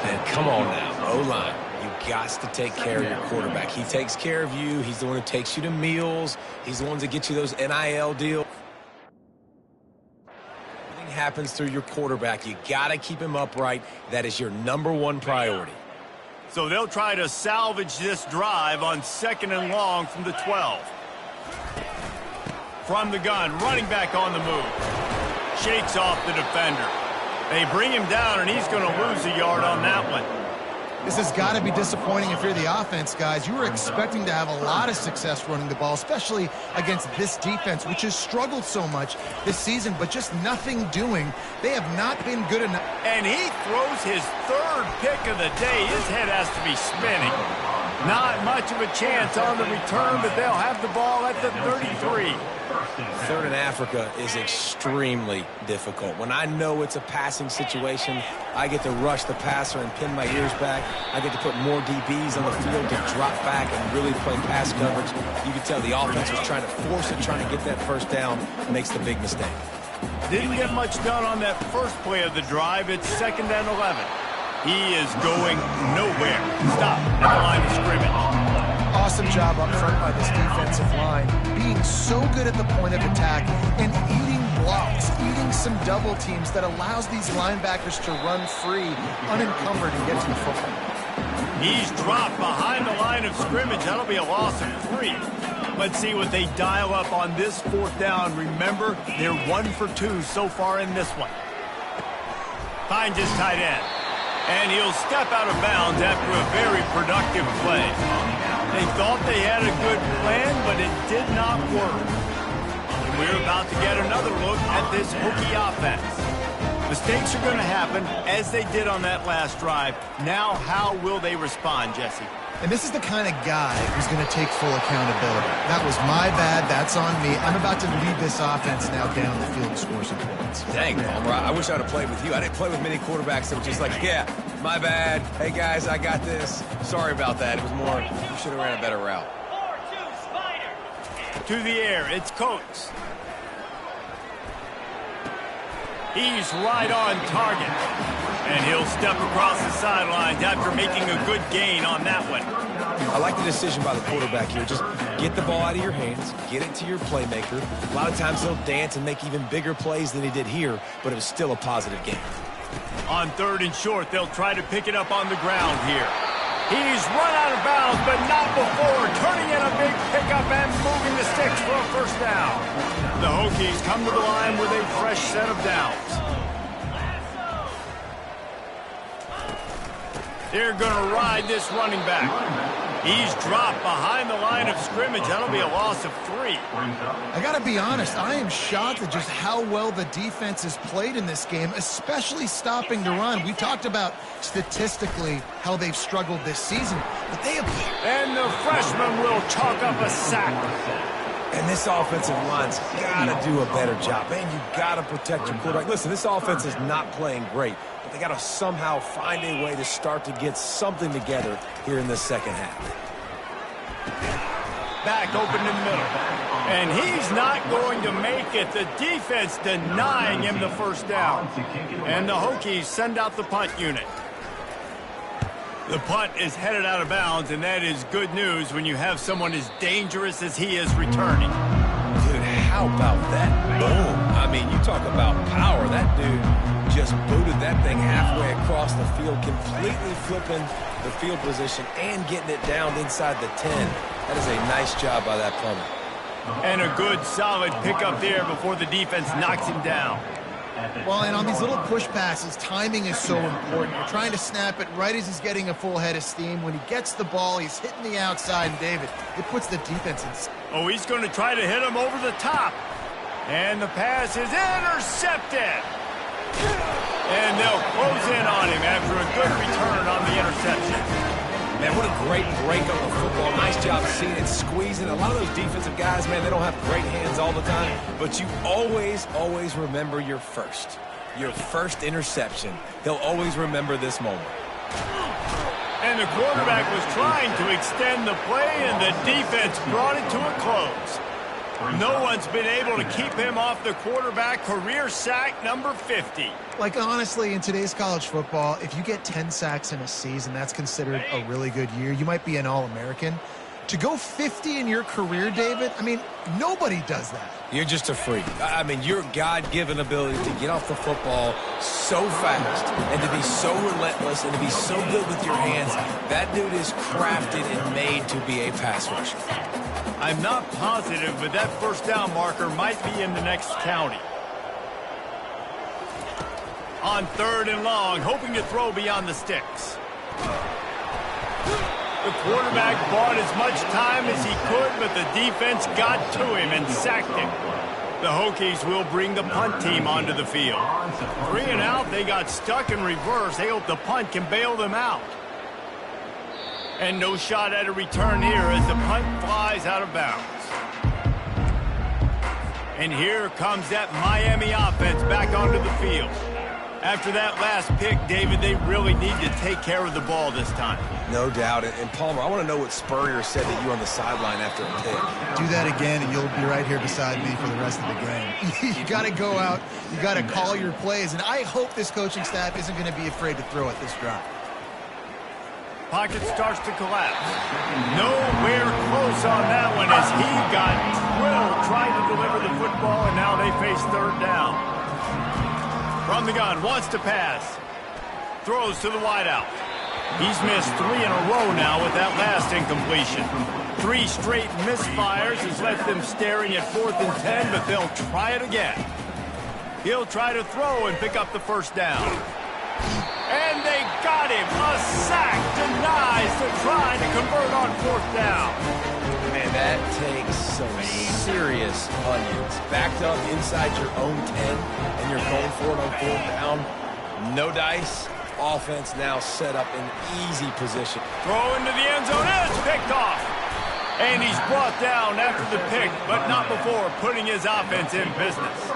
And come on now, O-line. You got to take care of your quarterback. He takes care of you. He's the one who takes you to meals. He's the one that gets you those NIL deals. Everything happens through your quarterback. You got to keep him upright. That is your #1 priority. So they'll try to salvage this drive on 2nd and long from the 12. From the gun, running back on the move. Shakes off the defender. They bring him down, and he's going to lose a yard on that one. This has got to be disappointing if you're the offense, guys. You were expecting to have a lot of success running the ball, especially against this defense, which has struggled so much this season, but just nothing doing. They have not been good enough. And he throws his 3rd pick of the day. His head has to be spinning. Not much of a chance on the return, but they'll have the ball at the 33. 3rd in Africa is extremely difficult. When I know it's a passing situation, I get to rush the passer and pin my ears back. I get to put more DBs on the field to drop back and really play pass coverage. You can tell the offense was trying to force it, trying to get that first down, makes the big mistake. Didn't get much done on that first play of the drive. It's 2nd and 11. He is going nowhere. Stop at the line of scrimmage. Awesome job up front by this defensive line, being so good at the point of attack and eating blocks, eating some double teams that allows these linebackers to run free, unencumbered, and get to the football. He's dropped behind the line of scrimmage. That'll be a loss of 3. Let's see what they dial up on this 4th down. Remember, they're 1 for 2 so far in this one. Finds his tight end. And he'll step out of bounds after a very productive play. They thought they had a good plan, but it did not work. And we're about to get another look at this Hokie offense. Mistakes are going to happen, as they did on that last drive. Now, how will they respond, Jesse? And this is the kind of guy who's going to take full accountability. That was my bad. That's on me. I'm about to lead this offense now down the field and score some points. Dang, Palmer, I wish I would have played with you. I didn't play with many quarterbacks that were just like, yeah, my bad. Hey, guys, I got this. Sorry about that. It was more, you should have ran a better route. 4-2 Spider. To the air, it's Coates. He's right on target. And he'll step across the sidelines after making a good gain on that one. I like the decision by the quarterback here. Just get the ball out of your hands, get it to your playmaker. A lot of times he'll dance and make even bigger plays than he did here, but it was still a positive game. On 3rd and short, they'll try to pick it up on the ground here. He's run out of bounds, but not before turning in a big pickup and moving the sticks for a 1st down. The Hokies come to the line with a fresh set of downs. They're going to ride this running back. He's dropped behind the line of scrimmage. That'll be a loss of 3. I got to be honest, I am shocked at just how well the defense has played in this game, especially stopping the run. We talked about statistically how they've struggled this season, but they have... And the freshman will chalk up a sack. And this offensive line's got to do a better job. Man, you got to protect your quarterback. Listen, this offense is not playing great, but they got to somehow find a way to start to get something together here in the 2nd half. Back open in the middle. And he's not going to make it. The defense denying him the 1st down. And the Hokies send out the punt unit. The punt is headed out of bounds, and that is good news when you have someone as dangerous as he is returning. Dude, how about that? Boom. I mean, you talk about power. That dude just booted that thing halfway across the field, completely flipping the field position and getting it down inside the 10. That is a nice job by that punter. And a good, solid pickup there before the defense knocks him down. Well, and on these little push passes, timing is so important. You're trying to snap it right as he's getting a full head of steam. When he gets the ball, he's hitting the outside, and David, it puts the defense in. Oh, he's going to try to hit him over the top. And the pass is intercepted. And they'll close in on him after a good return on the interception. Man, what a great break on the football. Nice job seeing it, squeezing. A lot of those defensive guys, man, they don't have great hands all the time, but you always remember your first interception. They'll always remember this moment. And the quarterback was trying to extend the play, and the defense brought it to a close. No one's been able to keep him off the quarterback. Career sack number 50. Like, honestly, in today's college football, if you get 10 sacks in a season, that's considered a really good year. You might be an All-American. To go 50 in your career, David, I mean, nobody does that. You're just a freak. I mean, your God-given ability to get off the football so fast and to be so relentless and to be so good with your hands, that dude is crafted and made to be a pass rusher. I'm not positive, but that first down marker might be in the next county. On 3rd and long, hoping to throw beyond the sticks. The quarterback bought as much time as he could, but the defense got to him and sacked him. The Hokies will bring the punt team onto the field. 3 and out, they got stuck in reverse. They hope the punt can bail them out. And no shot at a return here as the punt flies out of bounds. And here comes that Miami offense back onto the field. After that last pick, David, they really need to take care of the ball this time. No doubt. And Palmer, I want to know what Spurrier said to you on the sideline after a pick. Do that again, and you'll be right here beside me for the rest of the game. You got to go out. You got to call your plays. And I hope this coaching staff isn't going to be afraid to throw at this drive. Pocket starts to collapse. Nowhere close on that one as he got drilled trying to deliver the football, and now they face 3rd down. From the gun, wants to pass. Throws to the wideout. He's missed 3 in a row now with that last incompletion. 3 straight misfires has left them staring at 4th and 10, but they'll try it again. He'll try to throw and pick up the first down. And they got him. A sack denies the try to convert on 4th down. Man, that takes some serious onions. Backed up inside your own 10, and you're going for it on 4th down. No dice. Offense now set up in easy position. Throw into the end zone. It's picked off. And he's brought down after the pick, but not before putting his offense in business.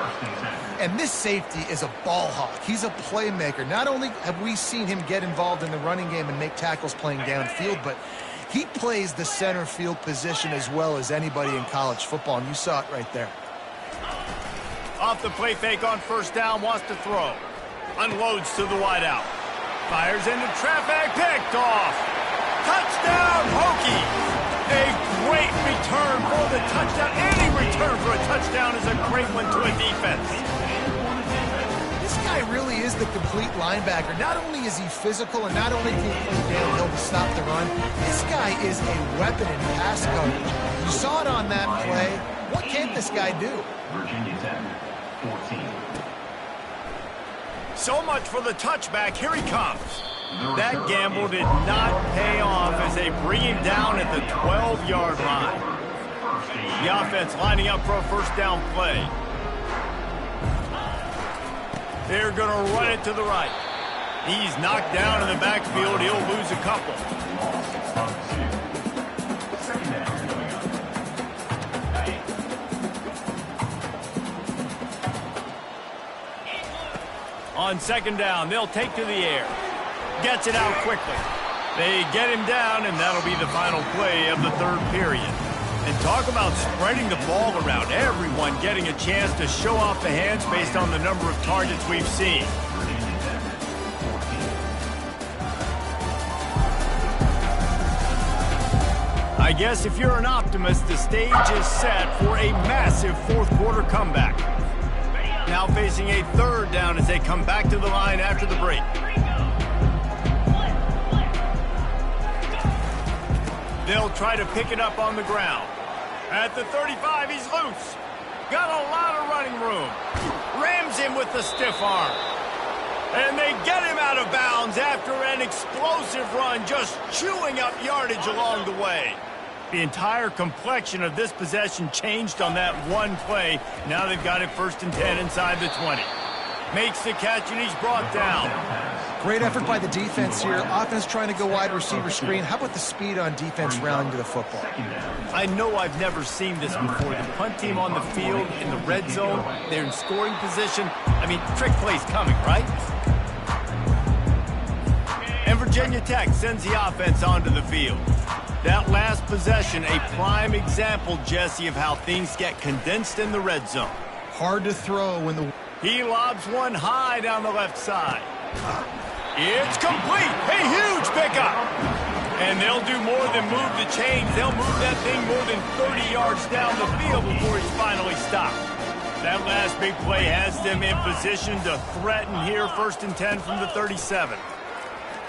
And this safety is a ball hawk. He's a playmaker. Not only have we seen him get involved in the running game and make tackles playing downfield, but he plays the center field position as well as anybody in college football, and you saw it right there. Off the play fake on 1st down, wants to throw. Unloads to the wideout. Fires into traffic, picked off. Touchdown, Hokies! A great return for the touchdown. Any return for a touchdown is a great one to a defense. This guy really is the complete linebacker. Not only is he physical and not only can he play downhill to stop the run, this guy is a weapon in pass coverage. You saw it on that play. What can this guy do? Virginia Tech, 14. So much for the touchback. Here he comes. That gamble did not pay off as they bring him down at the 12-yard line. The offense lining up for a 1st down play. They're going to run it to the right. He's knocked down in the backfield. He'll lose a couple. On 2nd down, they'll take to the air. Gets it out quickly. They get him down, and that'll be the final play of the 3rd period. And talk about spreading the ball around. Everyone getting a chance to show off the hands based on the number of targets we've seen. I guess if you're an optimist, the stage is set for a massive 4th quarter comeback. Now facing a 3rd down as they come back to the line after the break. They'll try to pick it up on the ground. At the 35, he's loose. Got a lot of running room. Rams him with the stiff arm. And they get him out of bounds after an explosive run, just chewing up yardage along the way. The entire complexion of this possession changed on that one play. Now they've got it 1st and 10 inside the 20. Makes the catch, and he's brought down. Great effort by the defense here. Offense trying to go wide receiver screen. How about the speed on defense rallying to the football? I know I've never seen this before. The punt team on the field in the red zone. They're in scoring position. I mean, trick play's coming, right? And Virginia Tech sends the offense onto the field. That last possession, a prime example, Jesse, of how things get condensed in the red zone. Hard to throw when the... He lobs one high down the left side. It's complete. A huge pickup. And they'll do more than move the chains. They'll move that thing more than 30 yards down the field before he's finally stopped. That last big play has them in position to threaten here, 1st and 10 from the 37.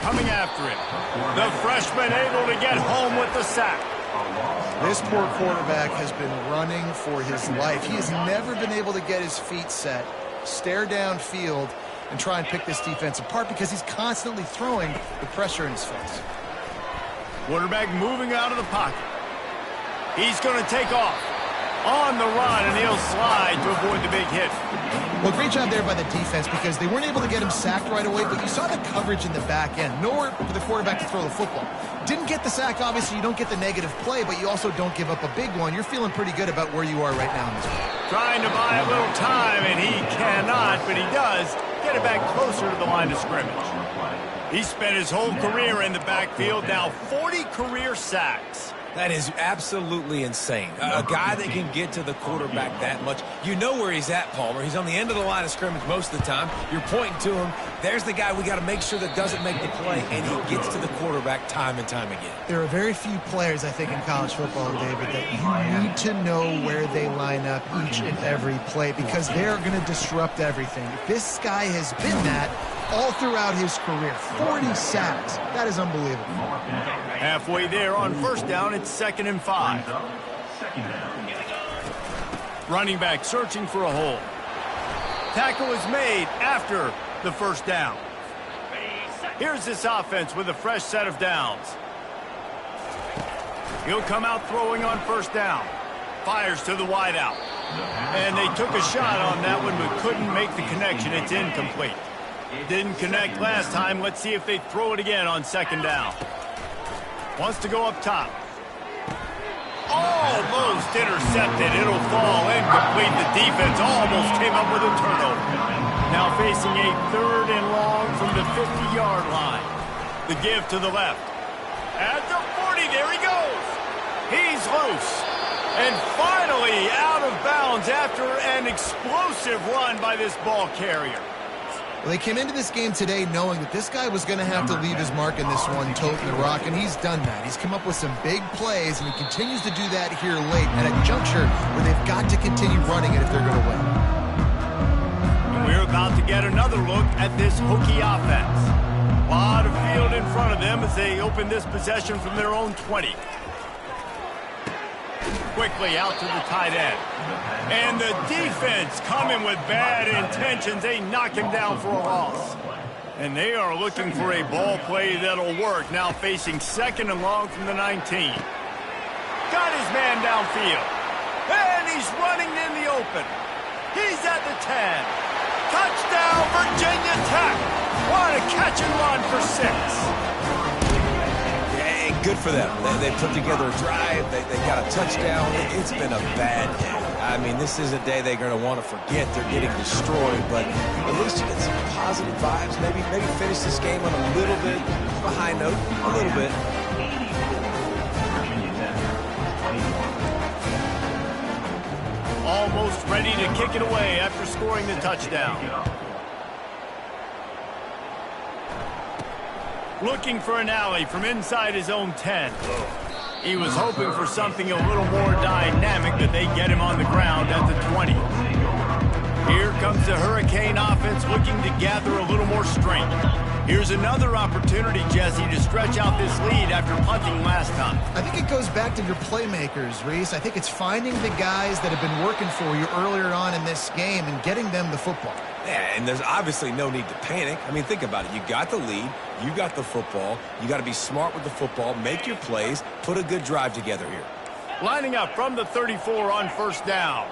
Coming after it. The freshman able to get home with the sack. This poor quarterback has been running for his life. He has never been able to get his feet set, stare downfield, and try and pick this defense apart because he's constantly throwing the pressure in his face. Quarterback moving out of the pocket. He's going to take off on the run, and he'll slide to avoid the big hit. Well, great job there by the defense because they weren't able to get him sacked right away, but you saw the coverage in the back end. Nowhere for the quarterback to throw the football. Didn't get the sack, obviously. You don't get the negative play, but you also don't give up a big one. You're feeling pretty good about where you are right now in this game. Trying to buy a little time, and he cannot, but he does get it back closer to the line of scrimmage. He spent his whole career in the backfield, now 40 career sacks. That is absolutely insane. A guy that can get to the quarterback that much. You know where he's at, Palmer. He's on the end of the line of scrimmage most of the time. You're pointing to him. There's the guy we got to make sure that doesn't make the play, and he gets to the quarterback time and time again. There are very few players, I think, in college football, David, that you need to know where they line up each and every play because they're going to disrupt everything. This guy has been that all throughout his career. 40 sacks. That is unbelievable. Halfway there on 1st down, it's 2nd and 5. Running back searching for a hole. Tackle is made after the 1st down. Here's this offense with a fresh set of downs. He'll come out throwing on 1st down. Fires to the wideout. And they took a shot on that one but couldn't make the connection. It's incomplete. Didn't connect last time. Let's see if they throw it again on 2nd down. Wants to go up top. Almost intercepted. It'll fall incomplete. The defense almost came up with a turnover. Now facing a 3rd and long from the 50-yard line. The give to the left. At the 40, there he goes. He's loose. And finally out of bounds after an explosive run by this ball carrier. Well, they came into this game today knowing that this guy was going to have to leave his mark in this one, toting the rock, and he's done that. He's come up with some big plays, and he continues to do that here late at a juncture where they've got to continue running it if they're going to win. We're about to get another look at this Hokie offense. A lot of field in front of them as they open this possession from their own 20. Quickly out to the tight end. And the defense coming with bad intentions. They knock him down for a loss. And they are looking for a ball play that'll work. Now facing 2nd and long from the 19. Got his man downfield. And he's running in the open. He's at the 10. Touchdown, Virginia Tech. What a catch and run for 6. Good for them. They put together a drive. They got a touchdown. It's been a bad day. I mean, this is a day they're going to want to forget. They're getting destroyed, but at least you get some positive vibes. Maybe finish this game on a little bit of a high note. A little bit. Almost ready to kick it away after scoring the touchdown. Looking for an alley from inside his own 10. He was hoping for something a little more dynamic, but they get him on the ground at the 20. Here comes the Hurricane offense looking to gather a little more strength. Here's another opportunity, Jesse, to stretch out this lead after punting last time. I think it goes back to your playmakers, Reese. I think it's finding the guys that have been working for you earlier on in this game and getting them the football. Yeah, and there's obviously no need to panic. I mean, think about it. You got the lead. You got the football. You got to be smart with the football, make your plays, put a good drive together here. Lining up from the 34 on first down.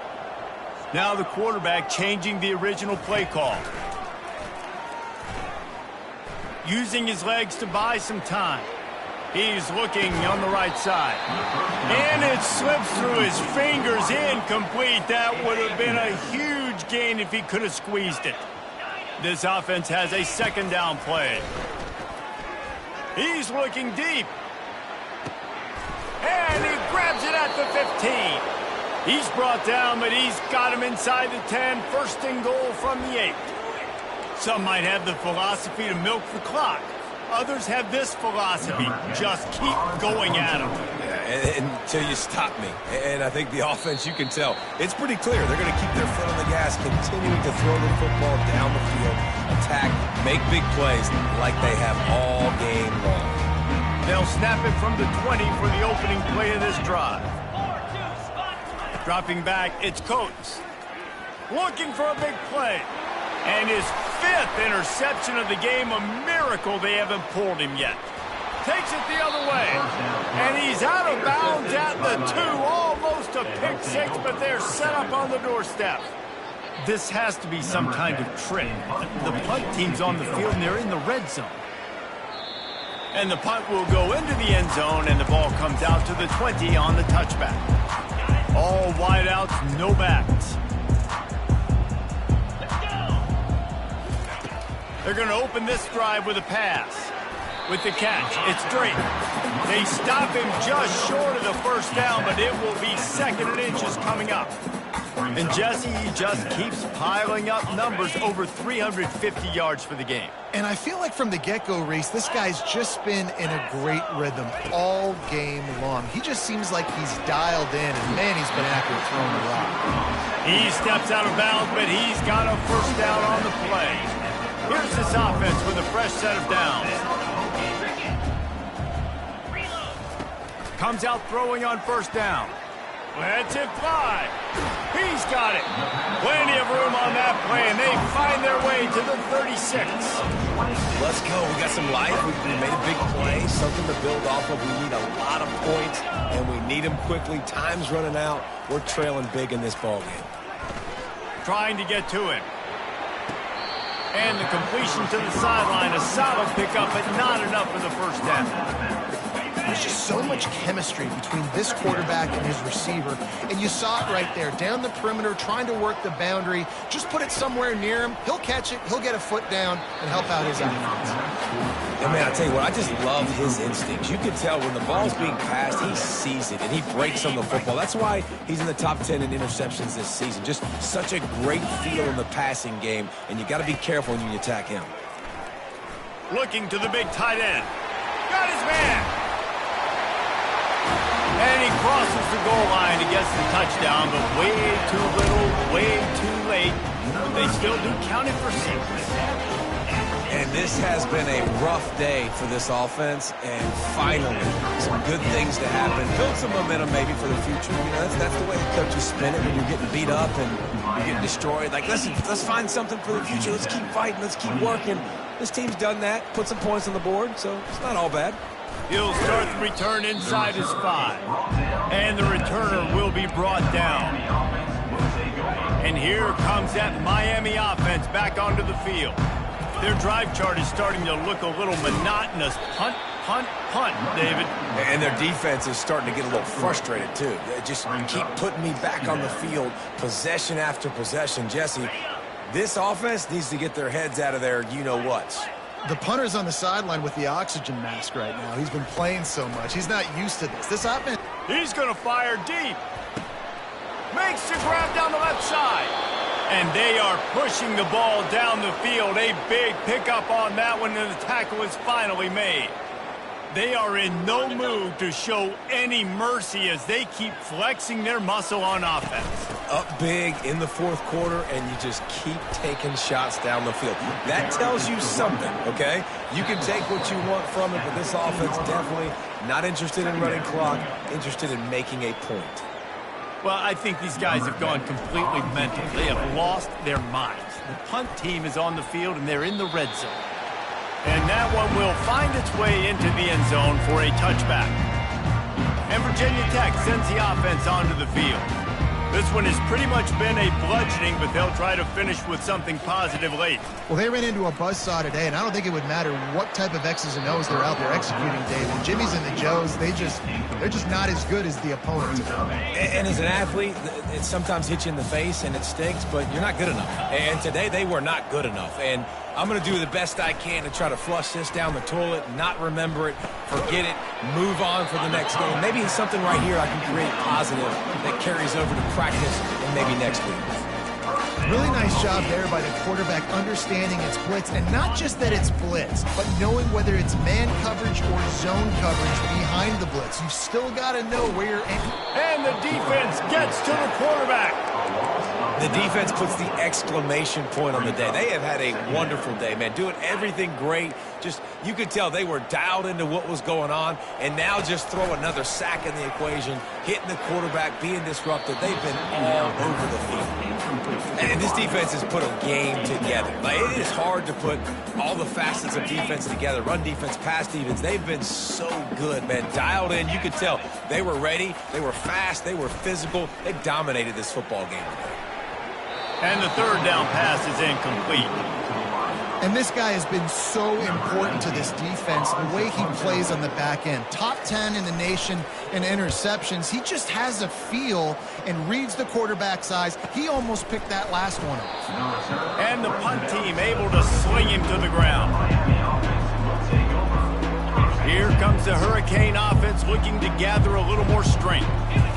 Now the quarterback changing the original play call. Using his legs to buy some time. He's looking on the right side. And it slips through his fingers, incomplete. That would have been a huge gain if he could have squeezed it. This offense has a second down play. He's looking deep. And he grabs it at the 15. He's brought down, but he's got him inside the 10. First and goal from the 8. Some might have the philosophy to milk the clock. Others have this philosophy. Just keep going at them. Yeah, until you stop me. And I think the offense, you can tell, it's pretty clear. They're going to keep their foot on the gas, continuing to throw the football down the field, attack, make big plays like they have all game long. They'll snap it from the 20 for the opening play of this drive. Dropping back, it's Coates. Looking for a big play. And his 5th interception of the game, a miracle they haven't pulled him yet. Takes it the other way. And he's out of bounds at the 2. Almost a pick 6, but they're set up on the doorstep. This has to be some kind of trick. The punt team's on the field and they're in the red zone. And the punt will go into the end zone and the ball comes out to the 20 on the touchback. All wideouts, no backs. They're going to open this drive with a pass. With the catch, it's Drake. They stop him just short of the first down, but it will be 2nd and inches coming up. And Jesse, he just keeps piling up numbers, over 350 yards for the game. And I feel like from the get-go, Reese, this guy's just been in a great rhythm all game long. He just seems like he's dialed in, and man, he's been accurate throwing the rock. He steps out of bounds, but he's got a first down on the play. Here's this offense with a fresh set of downs. Comes out throwing on first down. Lets it fly. He's got it. Plenty of room on that play, and they find their way to the 36. Let's go. We got some life. We made a big play, something to build off of. We need a lot of points, and we need them quickly. Time's running out. We're trailing big in this ballgame. Trying to get to him. And the completion to the sideline, a solid pickup, but not enough for the first down. There's just so much chemistry between this quarterback and his receiver, and you saw it right there, down the perimeter, trying to work the boundary. Just put it somewhere near him. He'll catch it, he'll get a foot down, and help out his offense. And man, I tell you what, I just love his instincts. You can tell when the ball's being passed, he sees it, and he breaks on the football. That's why he's in the top 10 in interceptions this season. Just such a great feel in the passing game, and you got to be careful when you attack him. Looking to the big tight end. Got his man. And he crosses the goal line to get the touchdown, but way too little, way too late. But they still do count it for 6. And this has been a rough day for this offense, and finally, some good things to happen. Build some momentum maybe for the future. You know, that's the way the coaches spin it when you're getting beat up and you're getting destroyed. Like, listen, let's find something for the future. Let's keep fighting. Let's keep working. This team's done that, put some points on the board, so it's not all bad. He'll start the return inside his 5. And the returner will be brought down. And here comes that Miami offense back onto the field. Their drive chart is starting to look a little monotonous. Punt, punt, punt, David. And their defense is starting to get a little frustrated, too. They just keep putting me back on the field, possession after possession. Jesse, this offense needs to get their heads out of their you-know-whats. The punter's on the sideline with the oxygen mask right now. He's been playing so much. He's not used to this. This offense... He's going to fire deep. Makes the grab down the left side. And they are pushing the ball down the field. A big pickup on that one, and the tackle is finally made. They are in no mood to show any mercy as they keep flexing their muscle on offense. Up big in the fourth quarter, and you just keep taking shots down the field. That tells you something, okay? You can take what you want from it, but this offense definitely not interested in running clock, interested in making a point. Well, I think these guys have gone completely mental. They have lost their minds. The punt team is on the field, and they're in the red zone. And that one will find its way into the end zone for a touchback. And Virginia Tech sends the offense onto the field. This one has pretty much been a bludgeoning, but they'll try to finish with something positive late. Well, they ran into a buzzsaw today, and I don't think it would matter what type of X's and O's they're out there executing, Dave. The Jimmies and the Joes, they're just not as good as the opponents. And as an athlete, it sometimes hits you in the face, and it stinks, but you're not good enough. And today, they were not good enough. And I'm going to do the best I can to try to flush this down the toilet, not remember it, forget it, move on for the next game. Maybe it's something right here I can create positive that carries over to practice and maybe next week. Really nice job there by the quarterback understanding it's blitz, and not just that it's blitz, but knowing whether it's man coverage or zone coverage behind the blitz. You've still got to know where you're aiming. And the defense gets to the quarterback. The defense puts the exclamation point on the day. They have had a wonderful day, man. Doing everything great. Just, you could tell they were dialed into what was going on, and now just throw another sack in the equation, hitting the quarterback, being disrupted. They've been all over the field. And this defense has put a game together. Like, it is hard to put all the facets of defense together. Run defense, pass defense. They've been so good, man. Dialed in. You could tell they were ready. They were fast. They were physical. They dominated this football game today. And the third down pass is incomplete. And this guy has been so important to this defense, the way he plays on the back end. Top 10 in the nation in interceptions. He just has a feel and reads the quarterback's eyes. He almost picked that last one up. And the punt team able to sling him to the ground. Here comes the Hurricane offense looking to gather a little more strength.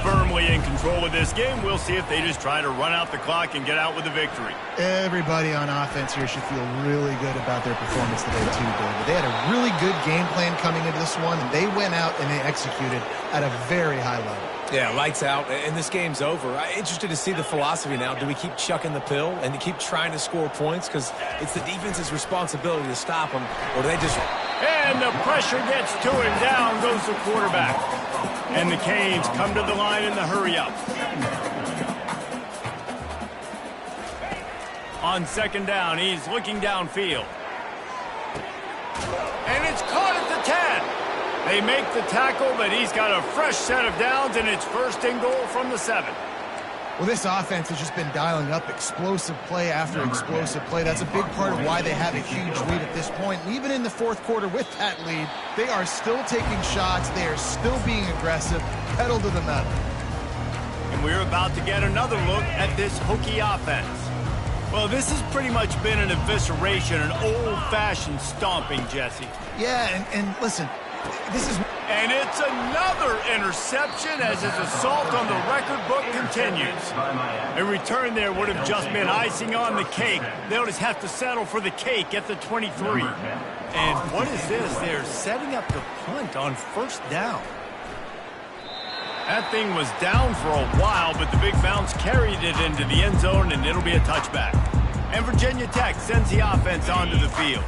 Firmly in control of this game. We'll see if they just try to run out the clock and get out with a victory. Everybody on offense here should feel really good about their performance today too, David. They had a really good game plan coming into this one, and they went out and they executed at a very high level. Yeah, lights out, and this game's over. I'm interested to see the philosophy now. Do we keep chucking the pill and keep trying to score points? Because it's the defense's responsibility to stop them, or do they just... And the pressure gets to him. Down goes the quarterback. And the Canes come to the line in the hurry-up. On second down, he's looking downfield. And it's caught at the 10. They make the tackle, but he's got a fresh set of downs, and it's first and goal from the 7. Well, this offense has just been dialing up explosive play after explosive play. That's a big part of why they have a huge lead at this point. And even in the fourth quarter with that lead, they are still taking shots. They are still being aggressive, pedal to the metal. And we're about to get another look at this Hokie offense. Well, this has pretty much been an evisceration, an old-fashioned stomping, Jesse. Yeah, and listen, this is... And it's another interception as his assault on the record book continues. A return there would have just been icing on the cake. They'll just have to settle for the cake at the 23. And what is this? They're setting up the punt on first down. That thing was down for a while, but the big bounce carried it into the end zone, and it'll be a touchback. And Virginia Tech sends the offense onto the field.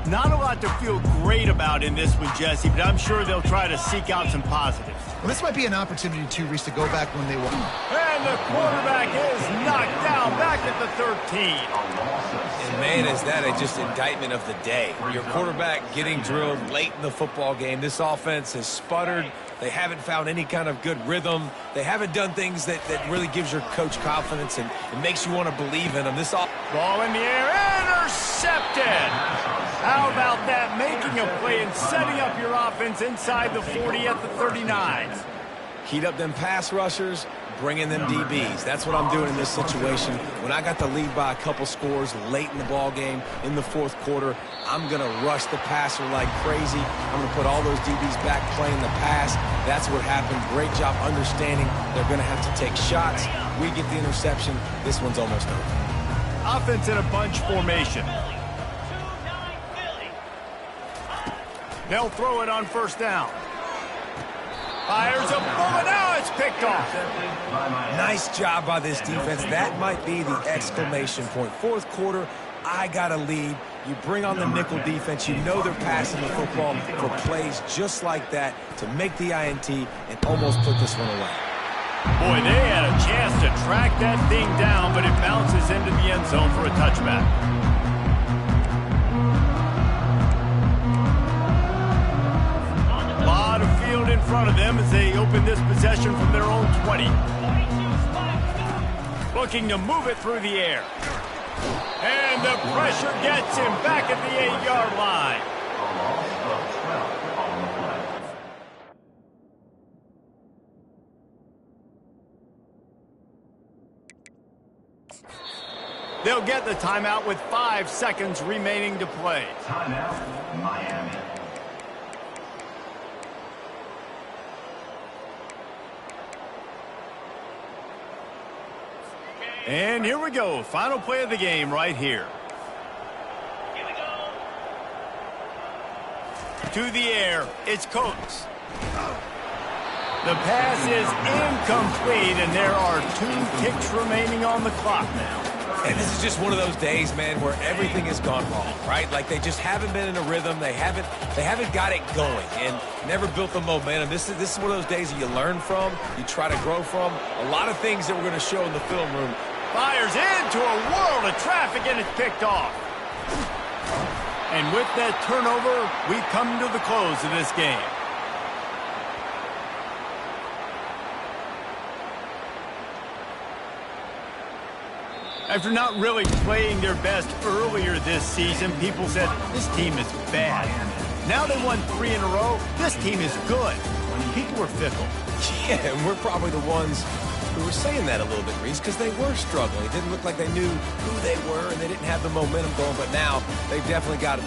Not a lot to feel great about in this one, Jesse, but I'm sure they'll try to seek out some positives. Well, this might be an opportunity, too, Reese, to go back when they won. And the quarterback is knocked down back at the 13. And, man, is that just indictment of the day. Your quarterback getting drilled late in the football game. This offense has sputtered. They haven't found any kind of good rhythm. They haven't done things that really gives your coach confidence and makes you want to believe in them. Ball in the air, intercepted. How about that? Making a play and setting up your offense inside the 40 at the 39. Heat up them pass rushers, bring in them DBs. That's what I'm doing in this situation. When I got the lead by a couple scores late in the ball game, in the fourth quarter, I'm going to rush the passer like crazy. I'm going to put all those DBs back playing the pass. That's what happened. Great job understanding they're going to have to take shots. We get the interception. This one's almost over. Offense in a bunch formation. They'll throw it on first down. Fires a bullet. Now it's picked off. Nice job by this defense. That might be the exclamation point. Fourth quarter, I got a lead. You bring on the nickel defense. You know they're passing the football for plays just like that to make the INT and almost put this one away. Boy, they had a chance to track that thing down, but it bounces into the end zone for a touchback. A lot of field in front of them as they open this possession from their own 20. Looking to move it through the air. And the pressure gets him back at the 8-yard line. They'll get the timeout with 5 seconds remaining to play. Timeout, Miami. And here we go. Final play of the game right here. Here we go. To the air. It's Coates. The pass is incomplete, and there are 2 kicks remaining on the clock now. And this is just one of those days, man, where everything has gone wrong, right? Like they just haven't been in a rhythm. They haven't got it going and never built the momentum. This is one of those days that you learn from, you try to grow from. A lot of things that we're going to show in the film room. Fires into a world of traffic, and it's picked off. And with that turnover, we come to the close of this game. After not really playing their best earlier this season, people said, this team is bad. Now they won 3 in a row. This team is good. People are fickle. Yeah, and we're probably the ones who were saying that a little bit, Reese, because they were struggling. It didn't look like they knew who they were, and they didn't have the momentum going, but now they've definitely got it.